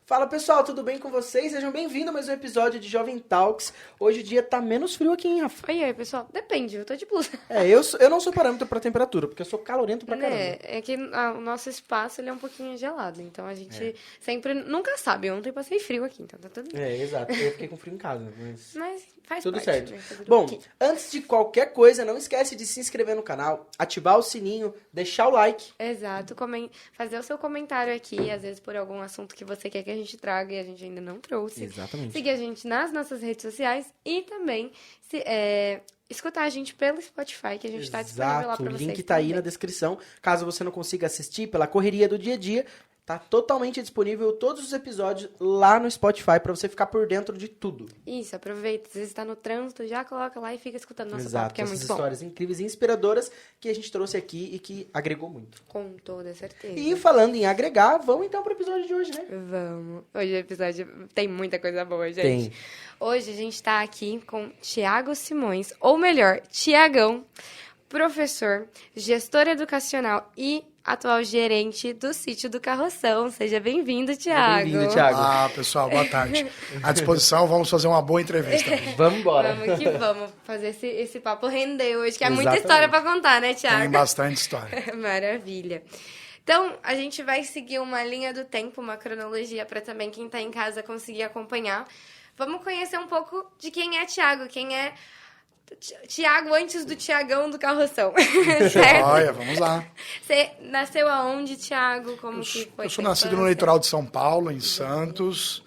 Fala pessoal, tudo bem com vocês? Sejam bem-vindos a mais um episódio de Jovem Talks. Hoje o dia tá menos frio aqui, hein, Rafa? Oi, pessoal. Depende, eu tô de blusa. Eu não sou parâmetro pra temperatura, porque eu sou calorento pra caramba. É que o nosso espaço ele é um pouquinho gelado, então a gente sempre nunca sabe. Ontem passei frio aqui, então tá tudo bem. Exato. Eu fiquei com frio em casa, Mas faz tudo parte. certo. Né? Tá tudo Bom, ok. antes de qualquer coisa, não esquece de se inscrever no canal, ativar o sininho, deixar o like. Exato, fazer o seu comentário aqui, às vezes por algum assunto que você quer que a gente traga e a gente ainda não trouxe. Exatamente. Seguir a gente nas nossas redes sociais e também escutar a gente pelo Spotify, que a gente tá disponível lá pra O vocês. link tá aí também. na descrição. Caso você não consiga assistir pela correria do dia a dia, tá totalmente disponível todos os episódios lá no Spotify pra você ficar por dentro de tudo. Isso, aproveita. Se você está no trânsito, já coloca lá e fica escutando nosso papo, Exato, que é essas muito bom. histórias incríveis e inspiradoras que a gente trouxe aqui e que agregou muito. Com toda certeza. E falando em agregar, vamos então pro episódio de hoje, né? Vamos. Hoje o episódio tem muita coisa boa, gente. Tem. Hoje a gente tá aqui com Thiago Simões, ou melhor, Tiagão, professor, gestor educacional e atual gerente do Sítio do Carroção. Seja bem-vindo, Thiago. Bem-vindo, Thiago. Ah, pessoal, boa tarde. À disposição, vamos fazer uma boa entrevista. Vamos embora. Vamos que vamos fazer esse papo render hoje, que é muita Exatamente. história pra contar, né, Thiago? Tem bastante história. Maravilha. Então, a gente vai seguir uma linha do tempo, uma cronologia para também quem tá em casa conseguir acompanhar. Vamos conhecer um pouco de quem é Thiago, quem é Thiago antes do Tiagão do Carroção, certo? Olha, vamos lá. Você nasceu aonde, Thiago? Como que foi? Eu sou sua nascido no infância? litoral de São Paulo, em Santos.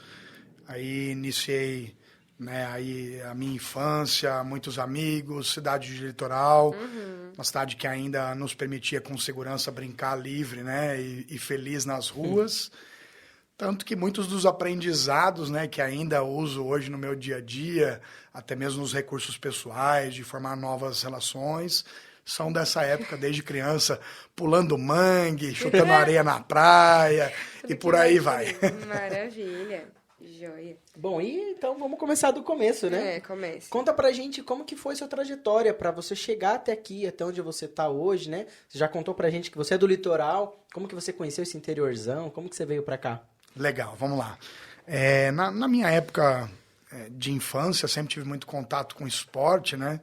Aí iniciei, né, aí a minha infância, muitos amigos, cidade de litoral. Uma cidade que ainda nos permitia com segurança brincar livre, né, e feliz nas ruas. Tanto que muitos dos aprendizados, né, que ainda uso hoje no meu dia a dia, até mesmo nos recursos pessoais, de formar novas relações, são dessa época, desde criança, pulando mangue, chutando areia na praia e por aí vai. Maravilha. Joia. Bom, e então vamos começar do começo, né? Comece. Conta pra gente como que foi sua trajetória pra você chegar até aqui, até onde você tá hoje, né? Você já contou pra gente que você é do litoral, como que você conheceu esse interiorzão, como que você veio pra cá? Legal, vamos lá. Na minha época de infância, sempre tive muito contato com esporte, né?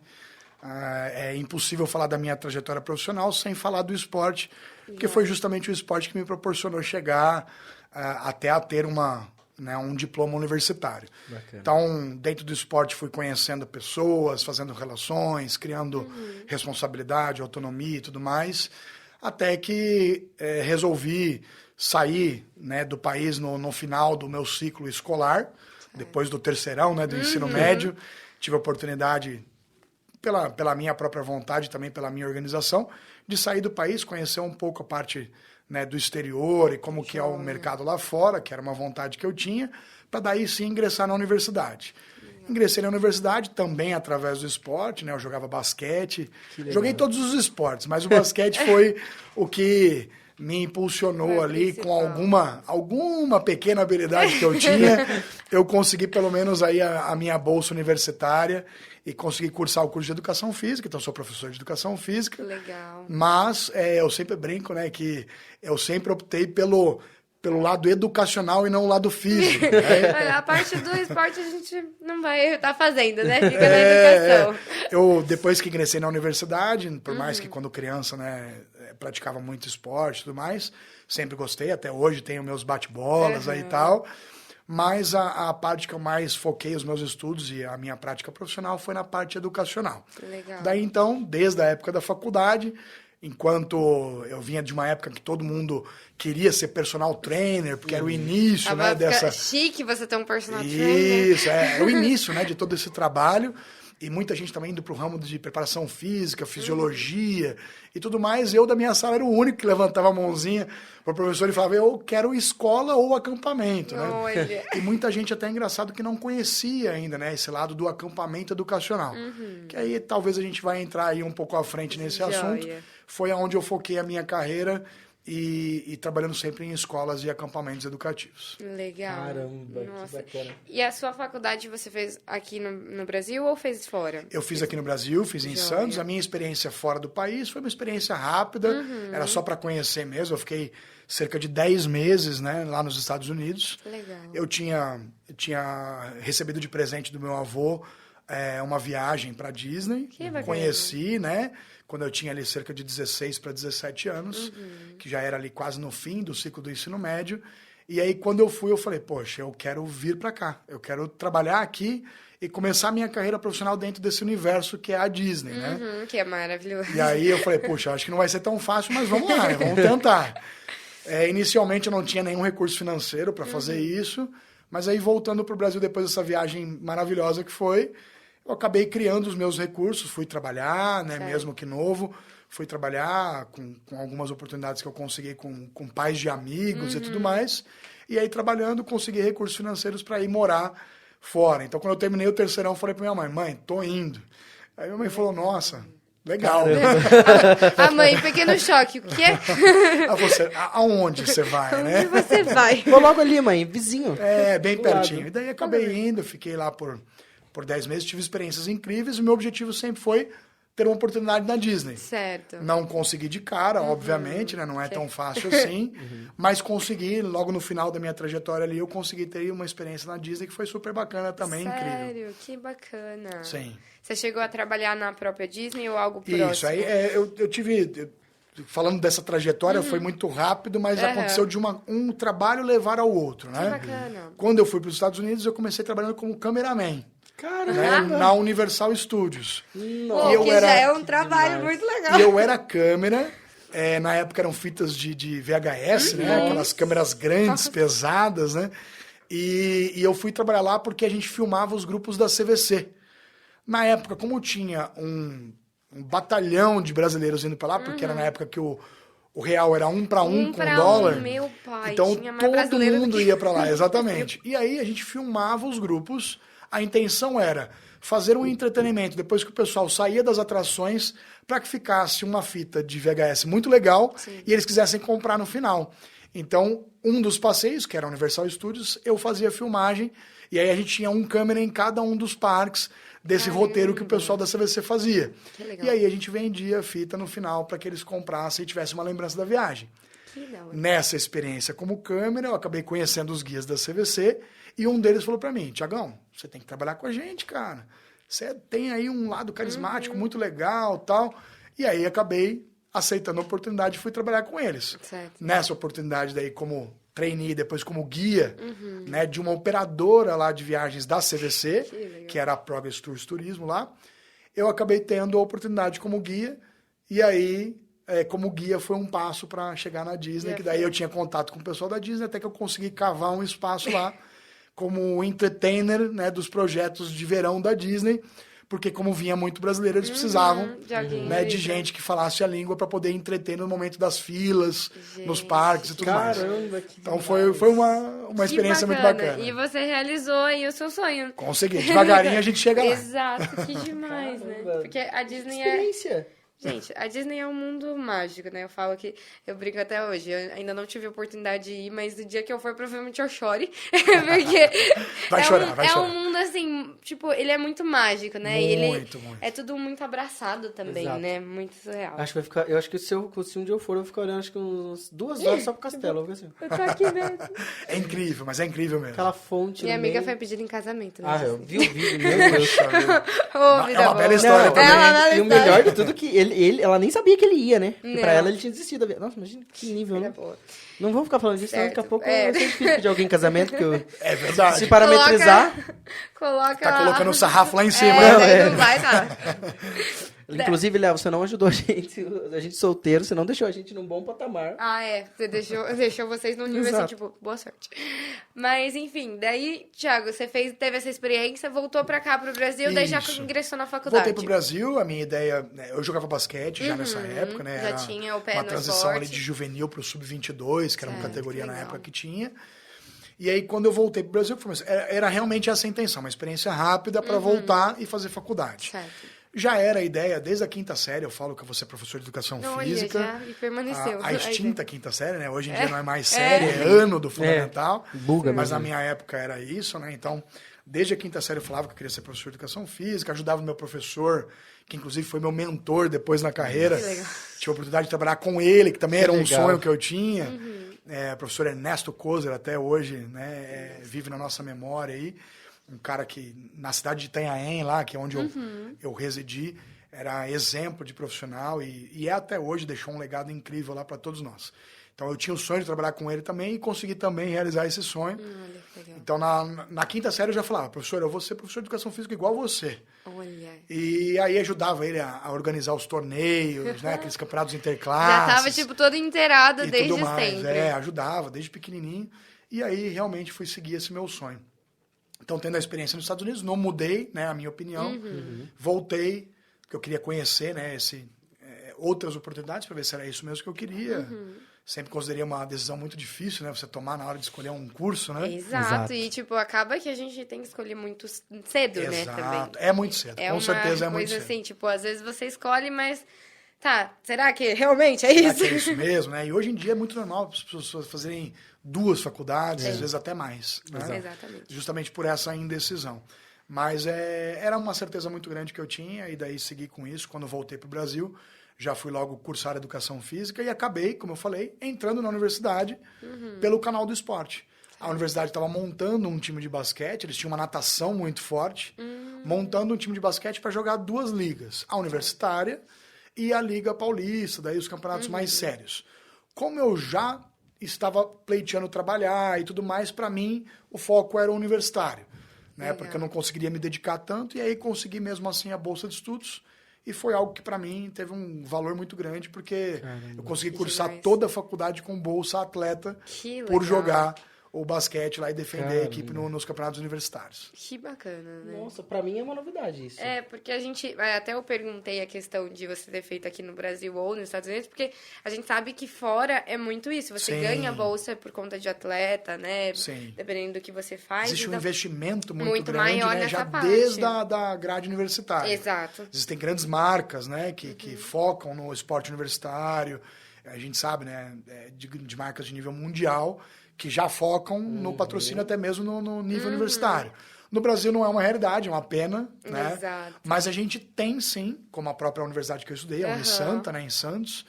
É impossível falar da minha trajetória profissional sem falar do esporte, porque foi justamente o esporte que me proporcionou chegar até a ter um diploma universitário. Bacana. Então, dentro do esporte, fui conhecendo pessoas, fazendo relações, criando responsabilidade, autonomia e tudo mais, até que resolvi sair, né, do país no final do meu ciclo escolar, depois do terceirão, né, do ensino médio. Tive a oportunidade, pela minha própria vontade, também pela minha organização, de sair do país, conhecer um pouco a parte, né, do exterior e como que é o mercado lá fora, que era uma vontade que eu tinha, para daí sim ingressar na universidade. Ingressei na universidade também através do esporte, né? Eu jogava basquete, joguei todos os esportes, mas o basquete foi o que me impulsionou ali com alguma pequena habilidade que eu tinha. Eu consegui pelo menos aí a minha bolsa universitária e consegui cursar o curso de Educação Física, então sou professor de Educação Física. Legal. Mas eu sempre brinco, né, que eu sempre optei pelo lado educacional e não o lado físico. Né? Olha, a parte do esporte a gente não vai estar fazendo, né? Fica na educação. Eu, depois que ingressei na universidade, por mais que quando criança, né, praticava muito esporte e tudo mais, sempre gostei, até hoje tenho meus bate-bolas aí e tal, mas a parte que eu mais foquei os meus estudos e a minha prática profissional foi na parte educacional. Legal. Daí então, desde a época da faculdade, enquanto eu vinha de uma época que todo mundo queria ser personal trainer, porque era o início, né, dessa... Chique você ter um personal trainer. Isso, era o início, né, de todo esse trabalho. E muita gente também indo para o ramo de preparação física, fisiologia e tudo mais. Eu, da minha sala, era o único que levantava a mãozinha para o professor e falava, eu quero escola ou acampamento, né? Olha. E muita gente, até engraçado, que não conhecia ainda, né, esse lado do acampamento educacional. Que aí talvez a gente vai entrar aí um pouco à frente nesse Joia. assunto. Foi onde eu foquei a minha carreira e trabalhando sempre em escolas e acampamentos educativos. Legal. Caramba, Nossa. que bacana. E a sua faculdade você fez aqui no Brasil ou fez fora? Eu fiz aqui no Brasil, fiz em Joia. Santos. A minha experiência fora do país foi uma experiência rápida, era só para conhecer mesmo. Eu fiquei cerca de 10 meses, né, lá nos Estados Unidos. Legal. Eu tinha recebido de presente do meu avô uma viagem para Disney. Que bacana. Conheci, né? Quando eu tinha ali cerca de 16 para 17 anos, que já era ali quase no fim do ciclo do ensino médio. E aí, quando eu fui, eu falei, poxa, eu quero vir para cá. Eu quero trabalhar aqui e começar a minha carreira profissional dentro desse universo que é a Disney, né? Que é maravilhoso. E aí eu falei, poxa, acho que não vai ser tão fácil, mas vamos lá, né? Vamos tentar. Inicialmente eu não tinha nenhum recurso financeiro para fazer isso, mas aí voltando para o Brasil depois dessa viagem maravilhosa que foi, eu acabei criando os meus recursos, fui trabalhar, né, mesmo que novo, fui trabalhar com algumas oportunidades que eu consegui com pais de amigos e tudo mais, e aí trabalhando consegui recursos financeiros para ir morar fora. Então quando eu terminei o terceirão, eu falei para minha mãe, tô indo. Aí minha mãe falou, nossa, legal. A mãe, pequeno choque, o quê? Aonde você vai, né? Onde você vai? Vou logo ali, mãe, vizinho. Bem Do pertinho. lado. E daí acabei indo, fiquei lá por 10 meses, tive experiências incríveis e o meu objetivo sempre foi ter uma oportunidade na Disney. Certo. Não consegui de cara, obviamente, né? Não é tão fácil assim, mas consegui, logo no final da minha trajetória ali, eu consegui ter uma experiência na Disney que foi super bacana também, incrível. Sério, que bacana. Sim. Você chegou a trabalhar na própria Disney ou algo próximo? Isso, aí eu tive... Falando dessa trajetória, foi muito rápido, mas aconteceu de um trabalho levar ao outro, né? Que bacana. Quando eu fui para os Estados Unidos, eu comecei trabalhando como cameraman. Caramba! Na Universal Studios. Pô, eu que era- já é um trabalho demais. muito legal. E eu era câmera, na época eram fitas de VHS, né? Aquelas câmeras grandes, pesadas, né? E eu fui trabalhar lá porque a gente filmava os grupos da CVC. Na época, como tinha um batalhão de brasileiros indo para lá, porque era na época que o real era 1 para 1 com o pra dólar. meu pai, Então tinha mais todo brasileiro do mundo que- ia para lá, exatamente. E aí a gente filmava os grupos. A intenção era fazer um entretenimento depois que o pessoal saía das atrações para que ficasse uma fita de VHS muito legal e eles quisessem comprar no final. Então, um dos passeios, que era a Universal Studios, eu fazia filmagem e aí a gente tinha um câmera em cada um dos parques desse roteiro que o pessoal da CVC fazia. Que legal. E aí a gente vendia a fita no final para que eles comprassem e tivessem uma lembrança da viagem. Que legal. Nessa experiência como câmera, eu acabei conhecendo os guias da CVC e um deles falou para mim, Tiagão, você tem que trabalhar com a gente, cara. Você tem aí um lado carismático muito legal, tal. E aí acabei aceitando a oportunidade e fui trabalhar com eles. Certo. Nessa oportunidade daí como trainee, depois como guia, né, de uma operadora lá de viagens da CVC, que era a Progress Tours Turismo lá, eu acabei tendo a oportunidade como guia e aí como guia foi um passo para chegar na Disney, que daí eu tinha contato com o pessoal da Disney, até que eu consegui cavar um espaço lá como entertainer, né, dos projetos de verão da Disney, porque como vinha muito brasileiro, eles precisavam de alguém né, de mesmo. gente que falasse a língua para poder entreter no momento das filas, nos Gente, parques e tudo mais. Caramba, que Então demais. foi uma experiência Que muito bacana. E você realizou aí o seu sonho. Consegui. Devagarinho a gente chega lá. Exato, que demais, né? Caramba. Porque a Disney é... Experiência. Gente, a Disney é um mundo mágico, né? Eu falo que eu brinco até hoje. Eu ainda não tive a oportunidade de ir, mas no dia que eu for, provavelmente eu chore. Porque Vai é chorar, um, vai é chorar. um mundo assim, tipo, ele é muito mágico, né? E ele Muito. é tudo muito abraçado também, Exato. né? Muito surreal. Acho que vai ficar. Eu acho que se um dia eu for, eu vou ficar olhando acho que uns 2 horas só pro castelo. Eu vou ficar assim. Eu tô aqui mesmo. É incrível, mas é incrível mesmo. Aquela fonte. Minha no amiga meio. foi pedida em casamento, né? Ah, eu vi o vídeo, meu Deus. Ô, vida uma boa. bela história Não, também. É uma bela e o história. melhor de tudo é que ela nem sabia que ele ia, né? Porque pra Não. ela ele tinha desistido da viagem. Nossa, imagina que nível, Vida né? boa. Não vamos ficar falando disso, senão daqui a Certo. pouco É. vai ser difícil pedir alguém em casamento, porque eu, É verdade. se parametrizar. Coloca... Tá colocando o sarrafo lá em cima. É, Não, daí é. não vai dar. Inclusive, Léo, você não ajudou a gente solteiro, você não deixou a gente num bom patamar. Ah, é. Você deixou vocês num nível assim, Exato. tipo, boa sorte. Mas, enfim, daí, Thiago, você teve essa experiência, voltou pra cá, pro Brasil, daí já Isso. ingressou na faculdade. Voltei pro Brasil, a minha ideia, né, eu jogava basquete já nessa época, né? já era tinha o pé uma no transição ali esporte. de juvenil pro sub-22, que era uma Certo, categoria na legal. época que tinha. E aí quando eu voltei pro Brasil, era realmente essa a intenção, uma experiência rápida para voltar e fazer faculdade. Certo. Já era a ideia, desde a quinta série, eu falo que eu vou ser professor de educação física. Olha, já, e permaneceu. A extinta quinta série, né? Hoje em dia não é mais série, é ano do fundamental. Buga mas mesmo. na minha época era isso, né? Então, desde a quinta série eu falava que eu queria ser professor de educação física, ajudava o meu professor, que inclusive foi meu mentor depois na carreira. Que legal. Tive a oportunidade de trabalhar com ele, que também era um legal. sonho que eu tinha. O professor Ernesto Kozer, até hoje, né? Vive na nossa memória aí. Um cara que, na cidade de Itanhaém, lá, que é onde eu residi, era exemplo de profissional e é até hoje, deixou um legado incrível lá para todos nós. Então, eu tinha o sonho de trabalhar com ele também e consegui também realizar esse sonho. Olha, que legal. Então, na quinta série, eu já falava, professor, eu vou ser professor de educação física igual você. Olha. E aí ajudava ele a organizar os torneios, né, aqueles campeonatos Já interclasses. tava, tipo, toda inteirada e desde tudo mais. sempre. Ajudava desde pequenininho. E aí, realmente, fui seguir esse meu sonho. Então, tendo a experiência nos Estados Unidos, não mudei, né, a minha opinião. Voltei, porque eu queria conhecer, né, outras oportunidades para ver se era isso mesmo que eu queria. Sempre considerei uma decisão muito difícil, né, você tomar na hora de escolher um curso, né? Exato. E, tipo, acaba que a gente tem que escolher muito cedo, né, também. É muito cedo, com certeza é muito coisa cedo. assim, tipo, às vezes você escolhe, mas... Tá, será que realmente é Será isso? que é isso mesmo, né? E hoje em dia é muito normal as pessoas fazerem 2 faculdades, às vezes até mais. Né? Exatamente. Justamente por essa indecisão. Mas era uma certeza muito grande que eu tinha, e daí segui com isso. Quando voltei para o Brasil, já fui logo cursar Educação Física e acabei, como eu falei, entrando na universidade pelo canal do esporte. A universidade estava montando um time de basquete, eles tinham uma natação muito forte, montando um time de basquete para jogar 2 ligas. A universitária e a Liga Paulista, daí os campeonatos mais sérios. Como eu já estava pleiteando trabalhar e tudo mais, para mim o foco era o universitário, né? Porque eu não conseguiria me dedicar tanto, e aí consegui mesmo assim a bolsa de estudos, e foi algo que para mim teve um valor muito grande, porque eu consegui cursar demais. toda a faculdade com bolsa atleta Que por legal. jogar o basquete lá e defender a Caramba. equipe nos campeonatos universitários. Que bacana, né? Nossa, pra mim é uma novidade isso. É, porque a gente... Até eu perguntei a questão de você ter feito aqui no Brasil ou nos Estados Unidos, porque a gente sabe que fora é muito isso. Você Sim. ganha bolsa por conta de atleta, né? Sim. Dependendo do que você faz. Existe um então- investimento muito muito grande, maior né? nessa Já parte. desde da grade universitária. Exato. Existem grandes marcas, né, que focam no esporte universitário. A gente sabe, né, de marcas de nível mundial que já focam no patrocínio até mesmo no nível universitário. No Brasil não é uma realidade, é uma pena, né? Exato. Mas a gente tem sim, como a própria universidade que eu estudei, a Unisanta, né, em Santos,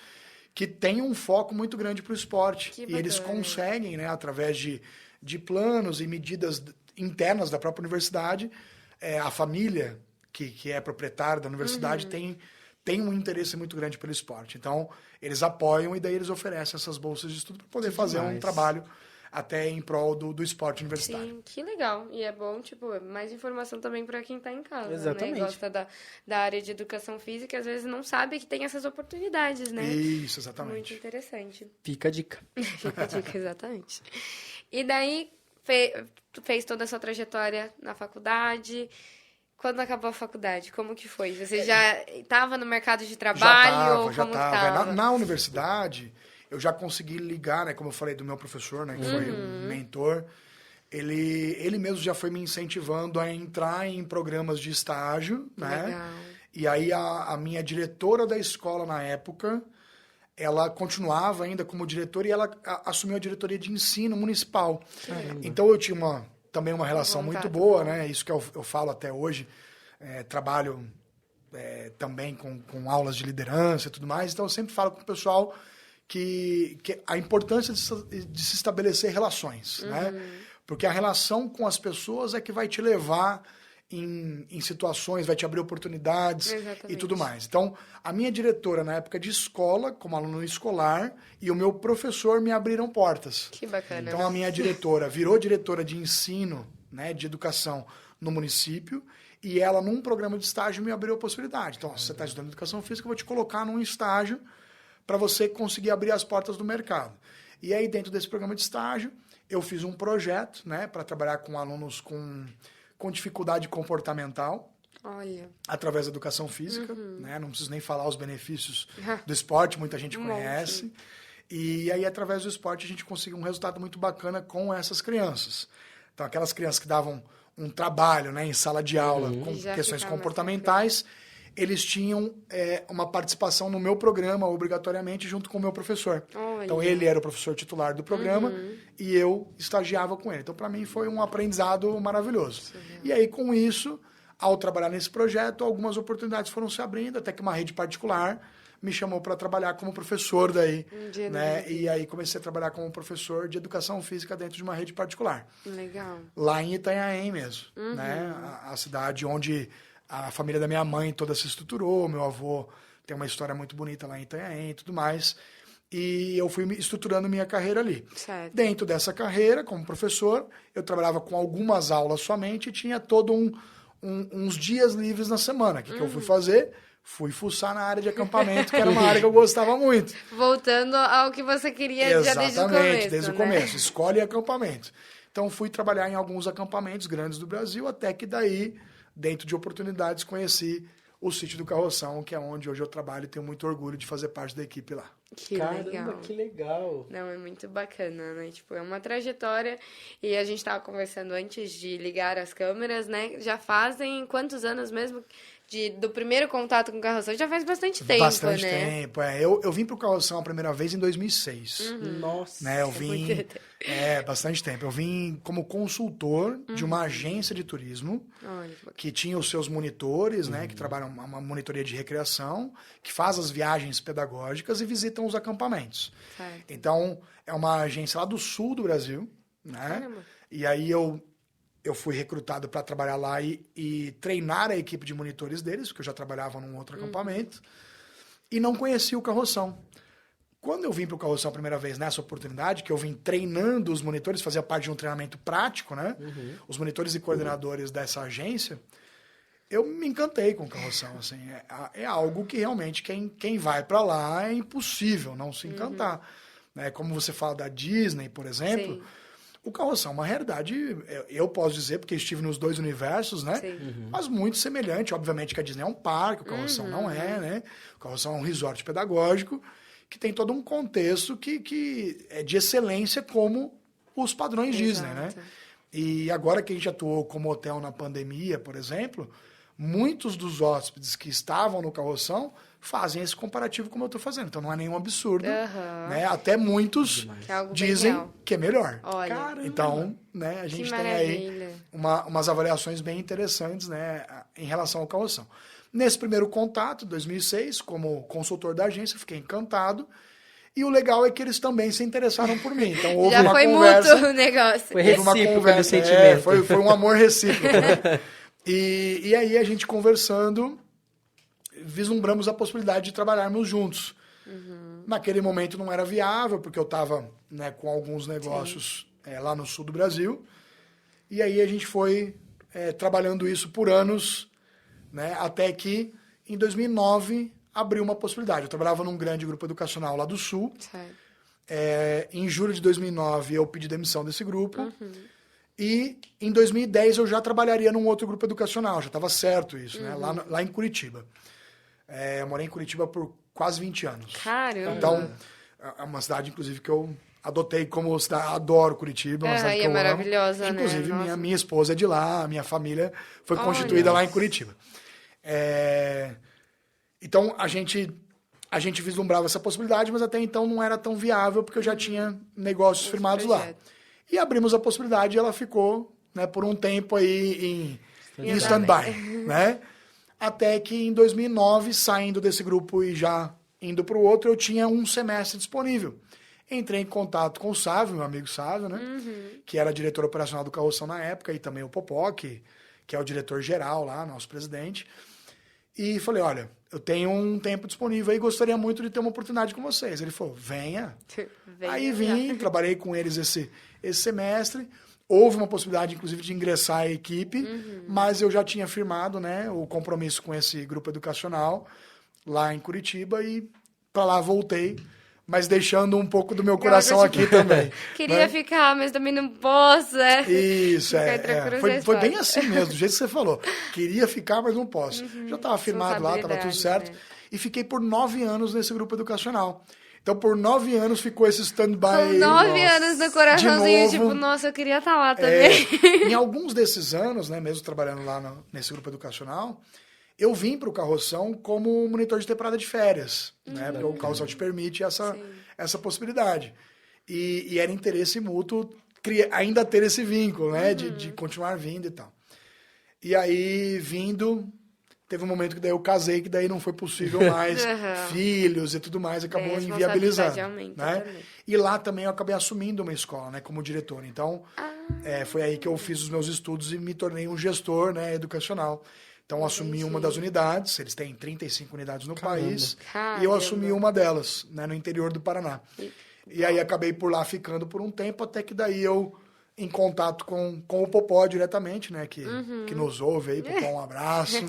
que tem um foco muito grande para o esporte. Que E eles bacana. conseguem, né, através de planos e medidas internas da própria universidade, a família que é proprietária da universidade tem um interesse muito grande pelo esporte. Então, eles apoiam e daí eles oferecem essas bolsas de estudo para poder fazer um demais. trabalho até em prol do esporte universitário. Sim, que legal. E é bom, tipo, mais informação também para quem tá em casa, Exatamente. né? Gosta da área de educação física, às vezes não sabe que tem essas oportunidades, né? Isso, Muito exatamente. interessante. Fica a dica. Fica a dica, exatamente. E daí, tu fez toda a sua trajetória na faculdade. Quando acabou a faculdade, como que foi? Você já estava no mercado de trabalho? Ou Já como tava. tava? Na universidade, eu já consegui ligar, né? Como eu falei do meu professor, né? Que foi um mentor. Ele mesmo já foi me incentivando a entrar em programas de estágio, né? Legal. E aí a minha diretora da escola na época, ela continuava ainda como diretora e ela assumiu a diretoria de ensino municipal. Então eu tinha também uma relação muito Contato boa, bom. né? Isso que eu falo até hoje. Trabalho também com aulas de liderança e tudo mais. Então eu sempre falo com o pessoal que a importância de se estabelecer relações, né? Porque a relação com as pessoas é que vai te levar em situações, vai te abrir oportunidades Exatamente. e tudo mais. Então, a minha diretora na época de escola, como aluno escolar, e o meu professor me abriram portas. Que bacana. Então, a minha diretora virou diretora de ensino, né, de educação no município, e ela, num programa de estágio, me abriu a possibilidade. Então, se você está estudando educação física, eu vou te colocar num estágio para você conseguir abrir as portas do mercado. E aí, dentro desse programa de estágio, eu fiz um projeto, né, para trabalhar com alunos com dificuldade comportamental, Olha. através da educação física, né? Não preciso nem falar os benefícios do esporte, muita gente conhece. E aí, através do esporte, a gente conseguiu um resultado muito bacana com essas crianças. Então, aquelas crianças que davam um trabalho, né, em sala de aula com Já questões ficar mais comportamentais, eles tinham uma participação no meu programa, obrigatoriamente, junto com o meu professor. Olha. Então, ele era o professor titular do programa e eu estagiava com ele. Então, para mim, foi um aprendizado maravilhoso. E aí, com isso, ao trabalhar nesse projeto, algumas oportunidades foram se abrindo, até que uma rede particular me chamou para trabalhar como professor daí, né? E aí comecei a trabalhar como professor de educação física dentro de uma rede particular. Legal. Lá em Itanhaém mesmo, né? A cidade onde a família da minha mãe toda se estruturou, meu avô tem uma história muito bonita lá em Itanhaém e tudo mais. E eu fui estruturando minha carreira ali. Certo. Dentro dessa carreira, como professor, eu trabalhava com algumas aulas somente e tinha todo uns dias livres na semana. O que eu fui fazer? Fui fuçar na área de acampamento, que era uma área que eu gostava muito. Voltando ao que você queria já desde o começo. Exatamente, desde o né? começo. Escola e acampamento. Então, fui trabalhar em alguns acampamentos grandes do Brasil, até que daí, dentro de oportunidades, conheci o Sítio do Carroção, que é onde hoje eu trabalho e tenho muito orgulho de fazer parte da equipe lá. Que Caramba, legal. que legal. Não, é muito bacana, né? Tipo, é uma trajetória. E a gente tava conversando antes de ligar as câmeras, né? Já fazem quantos anos mesmo do primeiro contato com o Carroção? Já faz bastante tempo, Bastante né? tempo, Eu vim pro Carroção a primeira vez em 2006. Nossa. Né, eu vim... bastante tempo. Eu vim como consultor de uma agência de turismo Olha, que bacana. que tinha os seus monitores, né, que trabalham uma monitoria de recreação, que faz as viagens pedagógicas e visitam os acampamentos. Certo. Então, é uma agência lá do sul do Brasil, né? Caramba. E aí eu fui recrutado para trabalhar lá e treinar a equipe de monitores deles, porque eu já trabalhava num outro acampamento, e não conhecia o Carroção. Quando eu vim para o Carroção a primeira vez, nessa oportunidade, que eu vim treinando os monitores, fazia parte de um treinamento prático, né? Os monitores e coordenadores dessa agência, eu me encantei com o Carroção. Assim, é algo que realmente quem vai para lá é impossível não se encantar. Né? Como você fala da Disney, por exemplo, Sim. o Carroção é uma realidade, eu posso dizer, porque estive nos dois universos, né? Sim. Mas muito semelhante. Obviamente que a Disney é um parque, o Carroção não é, né? O Carroção é um resort pedagógico que tem todo um contexto que é de excelência como os padrões Disney, né? E agora que a gente atuou como hotel na pandemia, por exemplo, muitos dos hóspedes que estavam no Carroção fazem esse comparativo como eu estou fazendo. Então não é nenhum absurdo, né? Até muitos Que é algo bem dizem real. que é melhor. Olha, Caramba. Então, né, a que gente tem aí maravilha. umas avaliações bem interessantes, né, em relação ao Carroção. Nesse primeiro contato, 2006, como consultor da agência, fiquei encantado. E o legal é que eles também se interessaram por mim. Então houve Já uma foi conversa. mútuo o negócio. Foi Houve uma recíproco conversa, esse sentimento. foi um amor recíproco. Né? E aí a gente conversando, vislumbramos a possibilidade de trabalharmos juntos. Naquele momento não era viável, porque eu estava, né, com alguns negócios lá no sul do Brasil. E aí a gente foi trabalhando isso por anos, né, até que em 2009 abriu uma possibilidade. Eu trabalhava num grande grupo educacional lá do sul. Certo. Em julho de 2009 eu pedi demissão desse grupo. E em 2010 eu já trabalharia num outro grupo educacional, já estava certo isso, né? Lá em Curitiba. Eu morei em Curitiba por quase 20 anos. Caramba. Então, é uma cidade, inclusive, que eu adotei como cidade. Adoro Curitiba, é uma cidade e que é eu amo. maravilhosa, né? Inclusive, Nossa. minha esposa é de lá, minha família foi constituída lá em Curitiba. Então, a gente vislumbrava essa possibilidade, mas até então não era tão viável, porque eu já tinha negócios firmados lá. E abrimos a possibilidade e ela ficou, né, por um tempo aí em stand-by, né? Até que em 2009, saindo desse grupo e já indo para o outro, eu tinha um semestre disponível. Entrei em contato com o Sávio, meu amigo Sávio, né? Que era diretor operacional do Carroção na época, e também o Popó, que é o diretor-geral lá, nosso presidente. E falei, olha, eu tenho um tempo disponível e gostaria muito de ter uma oportunidade com vocês. Ele falou, venha. Aí vim, trabalhei com eles esse semestre. Houve uma possibilidade, inclusive, de ingressar à equipe, mas eu já tinha firmado, né, o compromisso com esse grupo educacional lá em Curitiba e para lá voltei, mas deixando um pouco do meu coração aqui também. Queria né? ficar, mas também não posso, Isso, foi bem espaço. assim mesmo, do jeito que você falou. Queria ficar, mas não posso. Já estava firmado lá, estava tudo certo. Né? E fiquei por 9 anos nesse grupo educacional. Então, por 9 anos ficou esse stand-by. Com 9 anos no coraçãozinho, tipo, nossa, eu queria estar lá também. Em alguns desses anos, né, mesmo trabalhando lá nesse grupo educacional, Eu vim para o Carroção como monitor de temporada de férias, né? Porque o Carroção te permite essa possibilidade. E era interesse mútuo ainda ter esse vínculo, né? De continuar vindo e tal. E aí, vindo, teve um momento que daí eu casei, que daí não foi possível mais, filhos e tudo mais, acabou inviabilizando. Né? E lá também eu acabei assumindo uma escola, né? Como diretor. Então, foi aí que eu fiz os meus estudos e me tornei um gestor, né, educacional. Então, eu assumi uma das unidades, eles têm 35 unidades no país, e eu assumi uma delas, né, no interior do Paraná. E aí acabei por lá ficando por um tempo, até que daí eu, em contato com o Popó diretamente, né, que nos ouve aí, Popó, um abraço,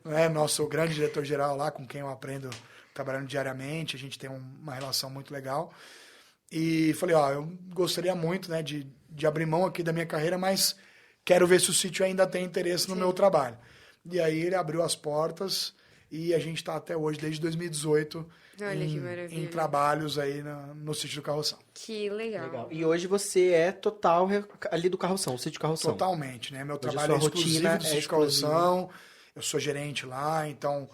né, nosso grande diretor-geral lá, com quem eu aprendo trabalhando diariamente, a gente tem uma relação muito legal. E falei, eu gostaria muito, né, de abrir mão aqui da minha carreira, mas quero ver se o sítio ainda tem interesse no meu trabalho. E aí ele abriu as portas e a gente está até hoje, desde 2018, em trabalhos aí no sítio do Carroção. Que legal. E hoje você é total ali do Carroção, o sítio Carroção. Totalmente, né? Meu trabalho é exclusivo do sítio Carroção, eu sou gerente lá, então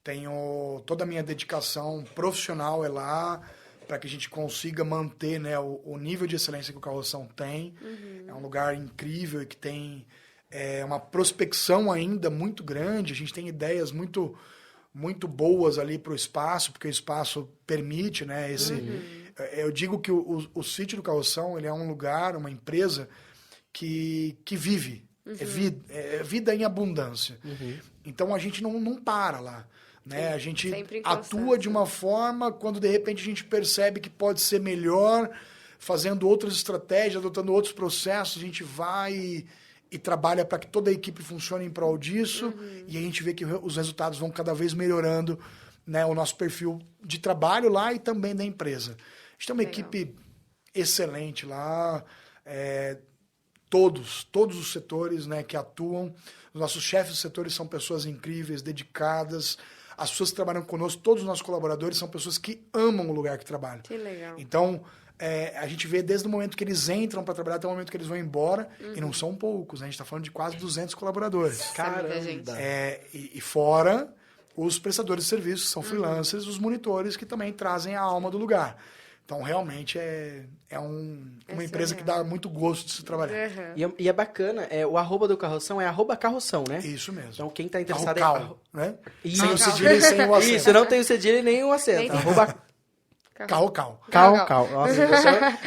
tenho toda a minha dedicação profissional lá, para que a gente consiga manter, né, o nível de excelência que o Carroção tem. É um lugar incrível e que tem uma prospecção ainda muito grande. A gente tem ideias muito, muito boas ali para o espaço, porque o espaço permite, né, eu digo que o sítio do Carroção, ele é um lugar, uma empresa que vive. É vida em abundância. Então a gente não para lá. Né? A gente atua de uma forma, quando de repente a gente percebe que pode ser melhor, fazendo outras estratégias, adotando outros processos, a gente vai e trabalha para que toda a equipe funcione em prol disso, e a gente vê que os resultados vão cada vez melhorando, né, o nosso perfil de trabalho lá e também da empresa. A gente tem uma equipe excelente lá, todos os setores, né, que atuam. Os nossos chefes de setores são pessoas incríveis, dedicadas. As pessoas que trabalham conosco, todos os nossos colaboradores, são pessoas que amam o lugar que trabalham. Que legal. Então, a gente vê desde o momento que eles entram para trabalhar até o momento que eles vão embora, e não são poucos, né? A gente está falando de quase 200 colaboradores. Caramba! E fora os prestadores de serviços, que são freelancers, os monitores, que também trazem a alma do lugar. Então, realmente, uma empresa que dá muito gosto de se trabalhar. E é bacana, o arroba do Carroção é @carroção, né? Isso mesmo. Então, quem está interessado né? Isso. Sem o cedilha e sem o acento. Isso, não tem o cedilha e nem o acento. Carro. Nossa,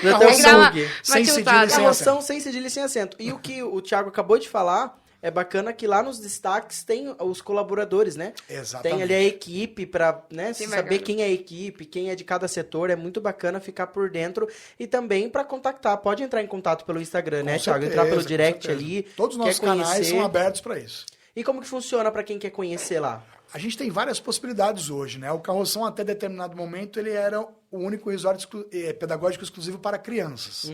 já tem um sangue. Sem cedilha e sem Carroção acento. sem cedilha e sem acento. E o que o Thiago acabou de falar... É bacana que lá nos destaques tem os colaboradores, né? Exatamente. Tem ali a equipe para, né, saber quem é a equipe, quem é de cada setor. É muito bacana ficar por dentro e também para contactar. Pode entrar em contato pelo Instagram, né, Thiago? Entrar pelo direct ali. Todos os nossos canais são abertos para isso. E como que funciona para quem quer conhecer lá? A gente tem várias possibilidades hoje, né? O Carroção, até determinado momento, ele era o único resort pedagógico exclusivo para crianças.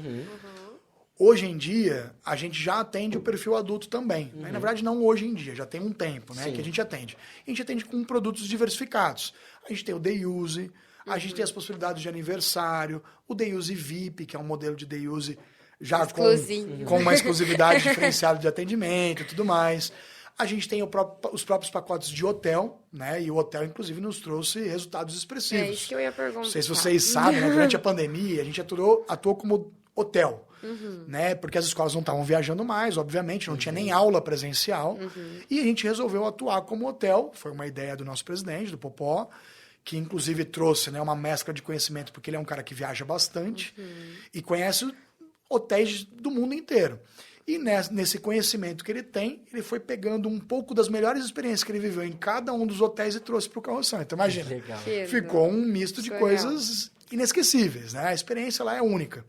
Hoje em dia, a gente já atende o perfil adulto também. Né? Na verdade, não hoje em dia, já tem um tempo, né, que a gente atende. A gente atende com produtos diversificados. A gente tem o Day Use, a gente tem as possibilidades de aniversário, o Day Use VIP, que é um modelo de Day Use já com uma exclusividade diferenciada de atendimento e tudo mais. A gente tem os próprios pacotes de hotel, né? E o hotel, inclusive, nos trouxe resultados expressivos. É isso que eu ia perguntar. Não sei se vocês sabem, né? Durante a pandemia, a gente atuou como hotel. Né? Porque as escolas não estavam viajando mais, obviamente, não tinha nem aula presencial. E a gente resolveu atuar como hotel. Foi uma ideia do nosso presidente, do Popó, que inclusive trouxe, né, uma mescla de conhecimento, porque ele é um cara que viaja bastante e conhece hotéis do mundo inteiro. E nesse conhecimento que ele tem, ele foi pegando um pouco das melhores experiências que ele viveu em cada um dos hotéis e trouxe para o Carroção. Então, imagina, ficou um misto de coisas inesquecíveis. Né? A experiência lá é única.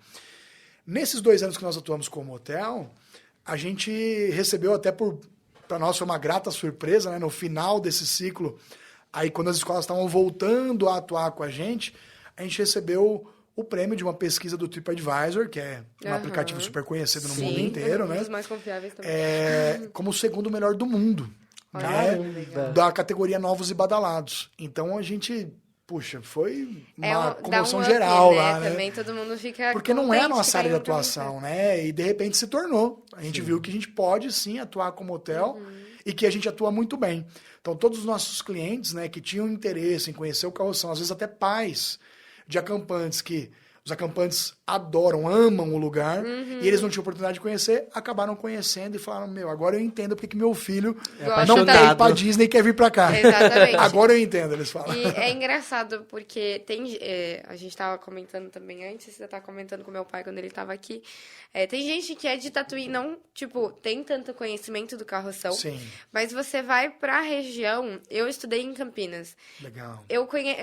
Nesses 2 anos que nós atuamos como hotel, a gente recebeu até para nós foi uma grata surpresa, né? No final desse ciclo, aí quando as escolas estavam voltando a atuar com a gente recebeu o prêmio de uma pesquisa do TripAdvisor, que é um aplicativo super conhecido no mundo inteiro, né? Um dos mais confiáveis também. Como o segundo melhor do mundo, né? Da categoria Novos e Badalados. Então a gente... Puxa, foi uma comoção geral lá, né? Também todo mundo fica porque não é a nossa área de atuação, né? E de repente se tornou. A gente viu que a gente pode sim atuar como hotel e que a gente atua muito bem. Então, todos os nossos clientes, né, que tinham interesse em conhecer o carroção, às vezes até pais de acampantes que os acampantes adoram, amam o lugar, e eles não tinham oportunidade de conhecer, acabaram conhecendo e falaram, meu, agora eu entendo porque que meu filho não quer ir pra Disney e quer vir pra cá. Exatamente. Agora eu entendo, eles falam. E é engraçado, porque a gente tava comentando também antes, você tá comentando com meu pai quando ele tava aqui, tem gente que é de Tatuí, não, tipo, tem tanto conhecimento do carroção, Sim. mas você vai pra região, eu estudei em Campinas. Legal. Eu conheço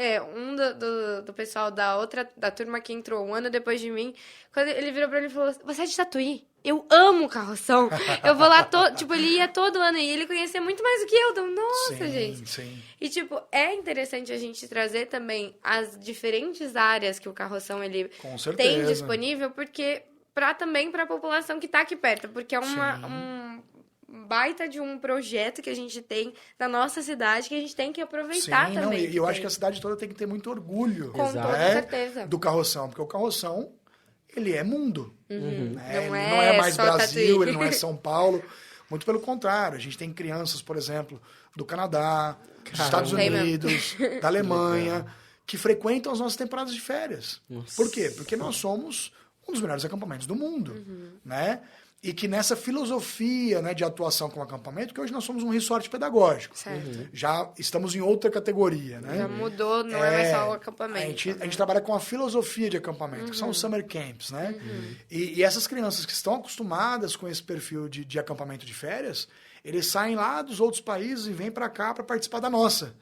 do pessoal da turma que entrou um ano depois de mim, quando ele virou pra mim e falou, você é de Tatuí? Eu amo carroção. Eu vou lá tipo, ele ia todo ano e ele conhecia muito mais do que eu. Então, nossa, gente. Sim. E, tipo, é interessante a gente trazer também as diferentes áreas que o carroção ele tem disponível, porque também para a população que tá aqui perto, porque é um baita de um projeto que a gente tem na nossa cidade que a gente tem que aproveitar também. E eu acho que a cidade toda tem que ter muito orgulho, com toda certeza, do carroção, porque o carroção ele é mundo. Né? Não ele não é mais Brasil, Tatuí. ele não é São Paulo. Muito pelo contrário, a gente tem crianças, por exemplo, do Canadá, dos Estados Unidos, da Alemanha, que frequentam as nossas temporadas de férias. Nossa. Por quê? Porque nós somos um dos melhores acampamentos do mundo, né? E que nessa filosofia, né, de atuação com o acampamento, que hoje nós somos um resort pedagógico. Certo. Já estamos em outra categoria, né? Já mudou, não é mais só o acampamento. A gente trabalha com a filosofia de acampamento, que são os summer camps, né? E essas crianças que estão acostumadas com esse perfil de acampamento de férias, eles saem lá dos outros países e vêm para cá para participar da nossa.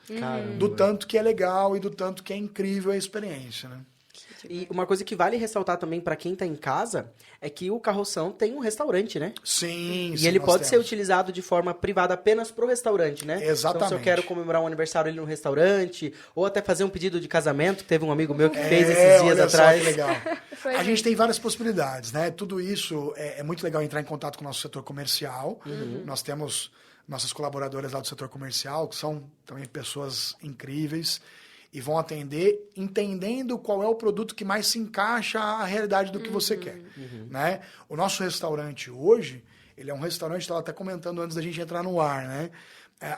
Do tanto que é legal e do tanto que é incrível a experiência, né? E uma coisa que vale ressaltar também para quem tá em casa é que o carroção tem um restaurante, né? Sim, E ele pode ser utilizado de forma privada apenas pro restaurante, né? Exatamente. Então, se eu quero comemorar um aniversário ali no restaurante, ou até fazer um pedido de casamento, que teve um amigo meu que fez esses dias atrás. Só que legal. A gente tem várias possibilidades, né? Tudo isso é muito legal entrar em contato com o nosso setor comercial. Nós temos nossas colaboradoras lá do setor comercial, que são também pessoas incríveis, e vão atender entendendo qual é o produto que mais se encaixa à realidade do que você quer. Né? O nosso restaurante hoje, ele é um restaurante, estava até comentando antes da gente entrar no ar, né?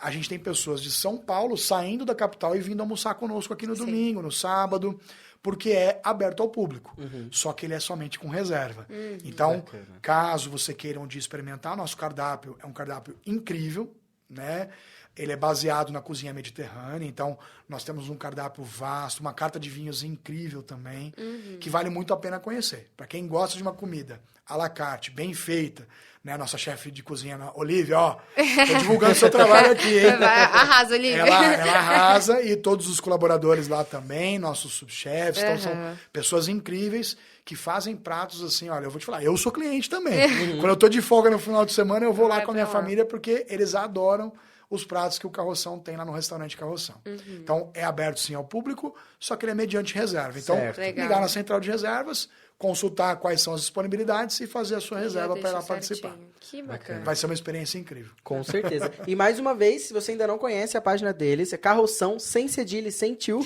A gente tem pessoas de São Paulo saindo da capital e vindo almoçar conosco aqui no domingo, no sábado, porque é aberto ao público. Só que ele é somente com reserva. Então, caso você queira um dia experimentar, o nosso cardápio é um cardápio incrível, né? Ele é baseado na cozinha mediterrânea, então nós temos um cardápio vasto, uma carta de vinhos incrível também, que vale muito a pena conhecer. Para quem gosta de uma comida à la carte, bem feita, né? A nossa chefe de cozinha, Olivia, ó, tô divulgando seu trabalho aqui, hein? Arrasa, Olivia. Ela arrasa, e todos os colaboradores lá também, nossos subchefes, então são pessoas incríveis que fazem pratos assim, olha, eu vou te falar, eu sou cliente também. Quando eu tô de folga no final de semana, eu vou lá com a minha família, porque eles adoram os pratos que o Carroção tem lá no restaurante Carroção. Então, é aberto sim ao público, só que ele é mediante reserva. Então, ligar na central de reservas, consultar quais são as disponibilidades e fazer a sua reserva para ela participar. Que bacana. Vai ser uma experiência incrível. Com certeza. E mais uma vez, se você ainda não conhece a página deles, é Carroção, sem cedilha e sem tio.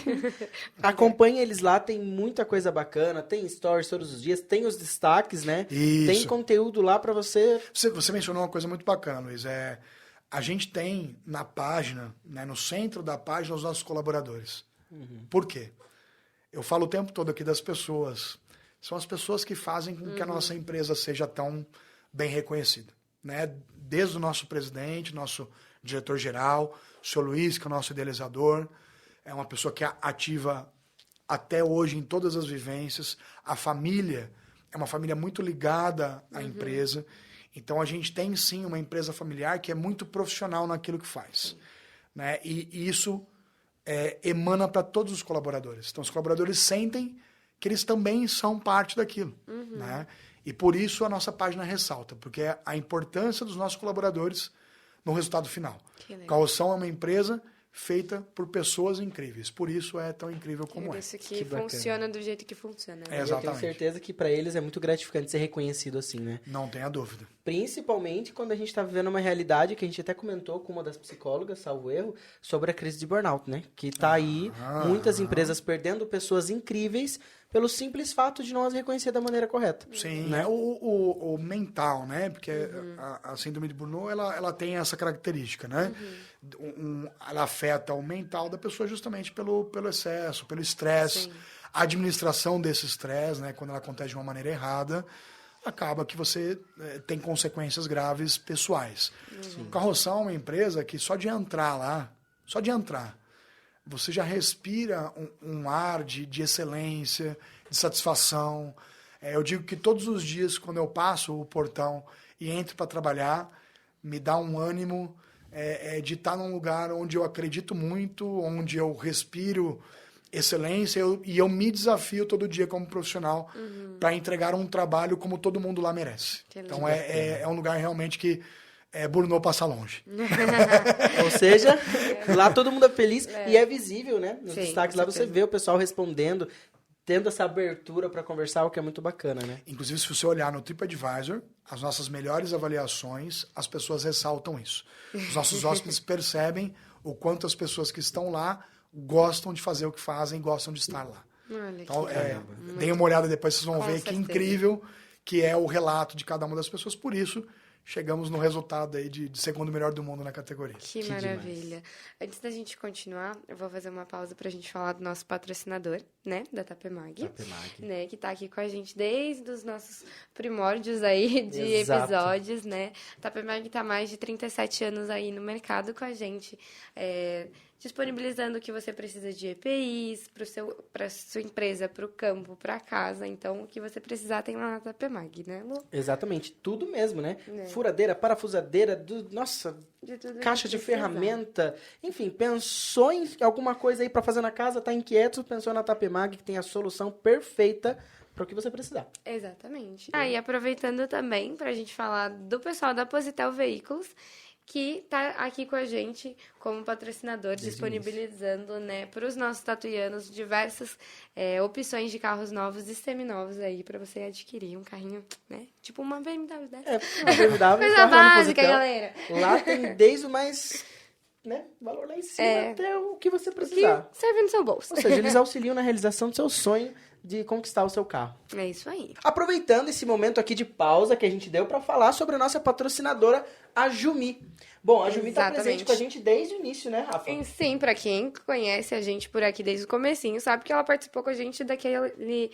Acompanhe eles lá, tem muita coisa bacana, tem stories todos os dias, tem os destaques, né? Isso. Tem conteúdo lá para você. Você mencionou uma coisa muito bacana, Luiz. A gente tem na página, né, no centro da página, os nossos colaboradores. Por quê? Eu falo o tempo todo aqui das pessoas. São as pessoas que fazem com que a nossa empresa seja tão bem reconhecida. Né? Desde o nosso presidente, nosso diretor-geral, o senhor Luiz, que é o nosso idealizador, é uma pessoa que é ativa até hoje em todas as vivências. A família é uma família muito ligada à empresa. Então, a gente tem, sim, uma empresa familiar que é muito profissional naquilo que faz. Né? E isso emana para todos os colaboradores. Então, os colaboradores sentem que eles também são parte daquilo. Né? E por isso a nossa página ressalta, porque é a importância dos nossos colaboradores no resultado final. Carroção é uma empresa feita por pessoas incríveis. Por isso é tão incrível como é. Isso que funciona do jeito que funciona. Né? Exatamente. Eu tenho certeza que para eles é muito gratificante ser reconhecido assim, né? Não tenha dúvida. Principalmente quando a gente está vivendo uma realidade que a gente até comentou com uma das psicólogas, salvo erro, sobre a crise de burnout, né? Que tá aí, muitas empresas perdendo pessoas incríveis pelo simples fato de não as reconhecer da maneira correta. Sim, Né? o mental, né? Porque a síndrome de Burnout, ela tem essa característica, né? Ela afeta o mental da pessoa justamente pelo excesso, pelo estresse. Sim. A administração desse estresse, né? Quando ela acontece de uma maneira errada, acaba que você tem consequências graves pessoais. O Carroção é uma empresa que só de entrar lá, você já respira um ar de excelência, de satisfação. Eu digo que todos os dias, quando eu passo o portão e entro para trabalhar, me dá um ânimo de estar num lugar onde eu acredito muito, onde eu respiro excelência e eu me desafio todo dia como profissional para entregar um trabalho como todo mundo lá merece. Então é um lugar realmente que Burnout passa longe. Ou seja, lá todo mundo é feliz e é visível, né? Nos Sim, destaques com lá você certeza. vê o pessoal respondendo, tendo essa abertura para conversar, o que é muito bacana, né? Inclusive, se você olhar no TripAdvisor, as nossas melhores avaliações, as pessoas ressaltam isso. Os nossos hóspedes percebem o quanto as pessoas que estão lá gostam de fazer o que fazem, gostam de estar lá. Olha Então, que deem uma olhada depois, vocês vão Com ver que certeza. incrível que é o relato de cada uma das pessoas. Por isso, chegamos no resultado aí de segundo melhor do mundo na categoria. Que maravilha. Antes da gente continuar, eu vou fazer uma pausa pra gente falar do nosso patrocinador, né? Da Tapemag. Tapemag. Né? Que tá aqui com a gente desde os nossos primórdios aí de Exato. episódios, né? Tapemag tá há mais de 37 anos aí no mercado com a gente, disponibilizando o que você precisa de EPIs para sua empresa, para o campo, para casa. Então, o que você precisar tem lá na Tapemag, né, Lu? Exatamente, tudo mesmo, né? É. Furadeira, parafusadeira, nossa, De tudo caixa que de precisar. ferramenta, enfim, pensou em alguma coisa aí pra fazer na casa, tá inquieto, pensou na Tapemag, que tem a solução perfeita para o que você precisar. Exatamente. E aproveitando também pra gente falar do pessoal da Positel Veículos, que tá aqui com a gente como patrocinador, Desde o disponibilizando, né, para os nossos tatuianos diversas opções de carros novos e seminovos aí pra você adquirir um carrinho, né, tipo uma BMW dessa. Uma BMW, Coisa carro lá no básica, Positel. galera. Lá tem desde o mais, né, valor lá em cima até o que você Que precisar. serve no seu bolso. Ou seja, eles auxiliam na realização do seu sonho de conquistar o seu carro. É isso aí. Aproveitando esse momento aqui de pausa que a gente deu para falar sobre a nossa patrocinadora, a Jumi. Bom, a Jumi tá Exatamente. presente com a gente desde o início, né, Rafa? Sim, pra quem conhece a gente por aqui desde o comecinho, sabe que ela participou com a gente daquele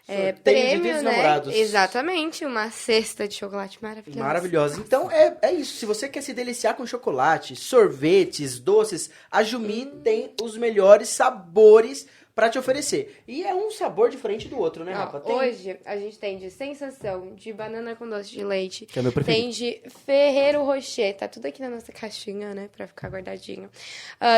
Sorteio de prêmio, Dia dos né? Namorados. Exatamente, uma cesta de chocolate maravilhosa. Maravilhosa. Então, é isso. Se você quer se deliciar com chocolate, sorvetes, doces, a Jumi tem os melhores sabores pra te oferecer. E é um sabor diferente do outro, né, Ó, Rafa? Tem... hoje a gente tem de sensação, de banana com doce de leite. Que é o meu preferido. Tem de Ferrero Rocher, tá tudo aqui na nossa caixinha, né, pra ficar guardadinho.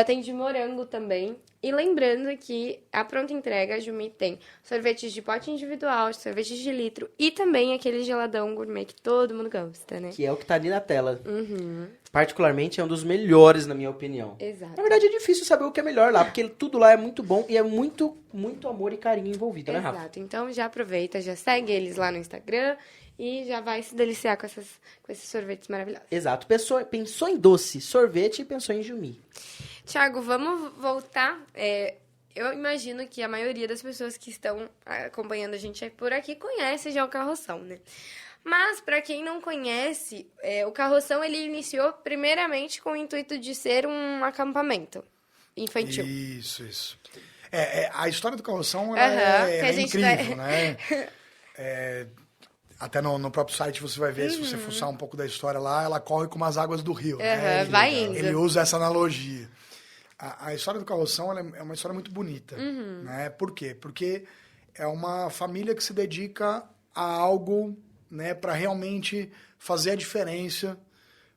Tem de morango também. E lembrando que a pronta entrega, a Jumi tem sorvetes de pote individual, sorvetes de litro e também aquele geladão gourmet que todo mundo gosta, né? Que é o que tá ali na tela. Uhum, Particularmente, é um dos melhores, na minha opinião. exato. Na verdade, é difícil saber o que é melhor lá, porque tudo lá é muito bom e é muito, muito amor e carinho envolvido, né, Rafa? Exato. Então já aproveita, já segue eles lá no Instagram e já vai se deliciar com esses sorvetes maravilhosos. Exato. Pensou em doce, sorvete e pensou em Jumi. Tiago, vamos voltar. Eu imagino que a maioria das pessoas que estão acompanhando a gente por aqui conhece já o Carroção, né? Mas, para quem não conhece, o Carroção ele iniciou primeiramente com o intuito de ser um acampamento infantil. Isso. A história do Carroção Aham, ela que é a gente incrível, né? Até no próprio site você vai ver, se você fuçar um pouco da história lá, ela corre como as águas do rio. Né? Vai indo. Ele usa essa analogia. A história do Carroção ela é uma história muito bonita. Né? Por quê? Porque é uma família que se dedica a algo, né, para realmente fazer a diferença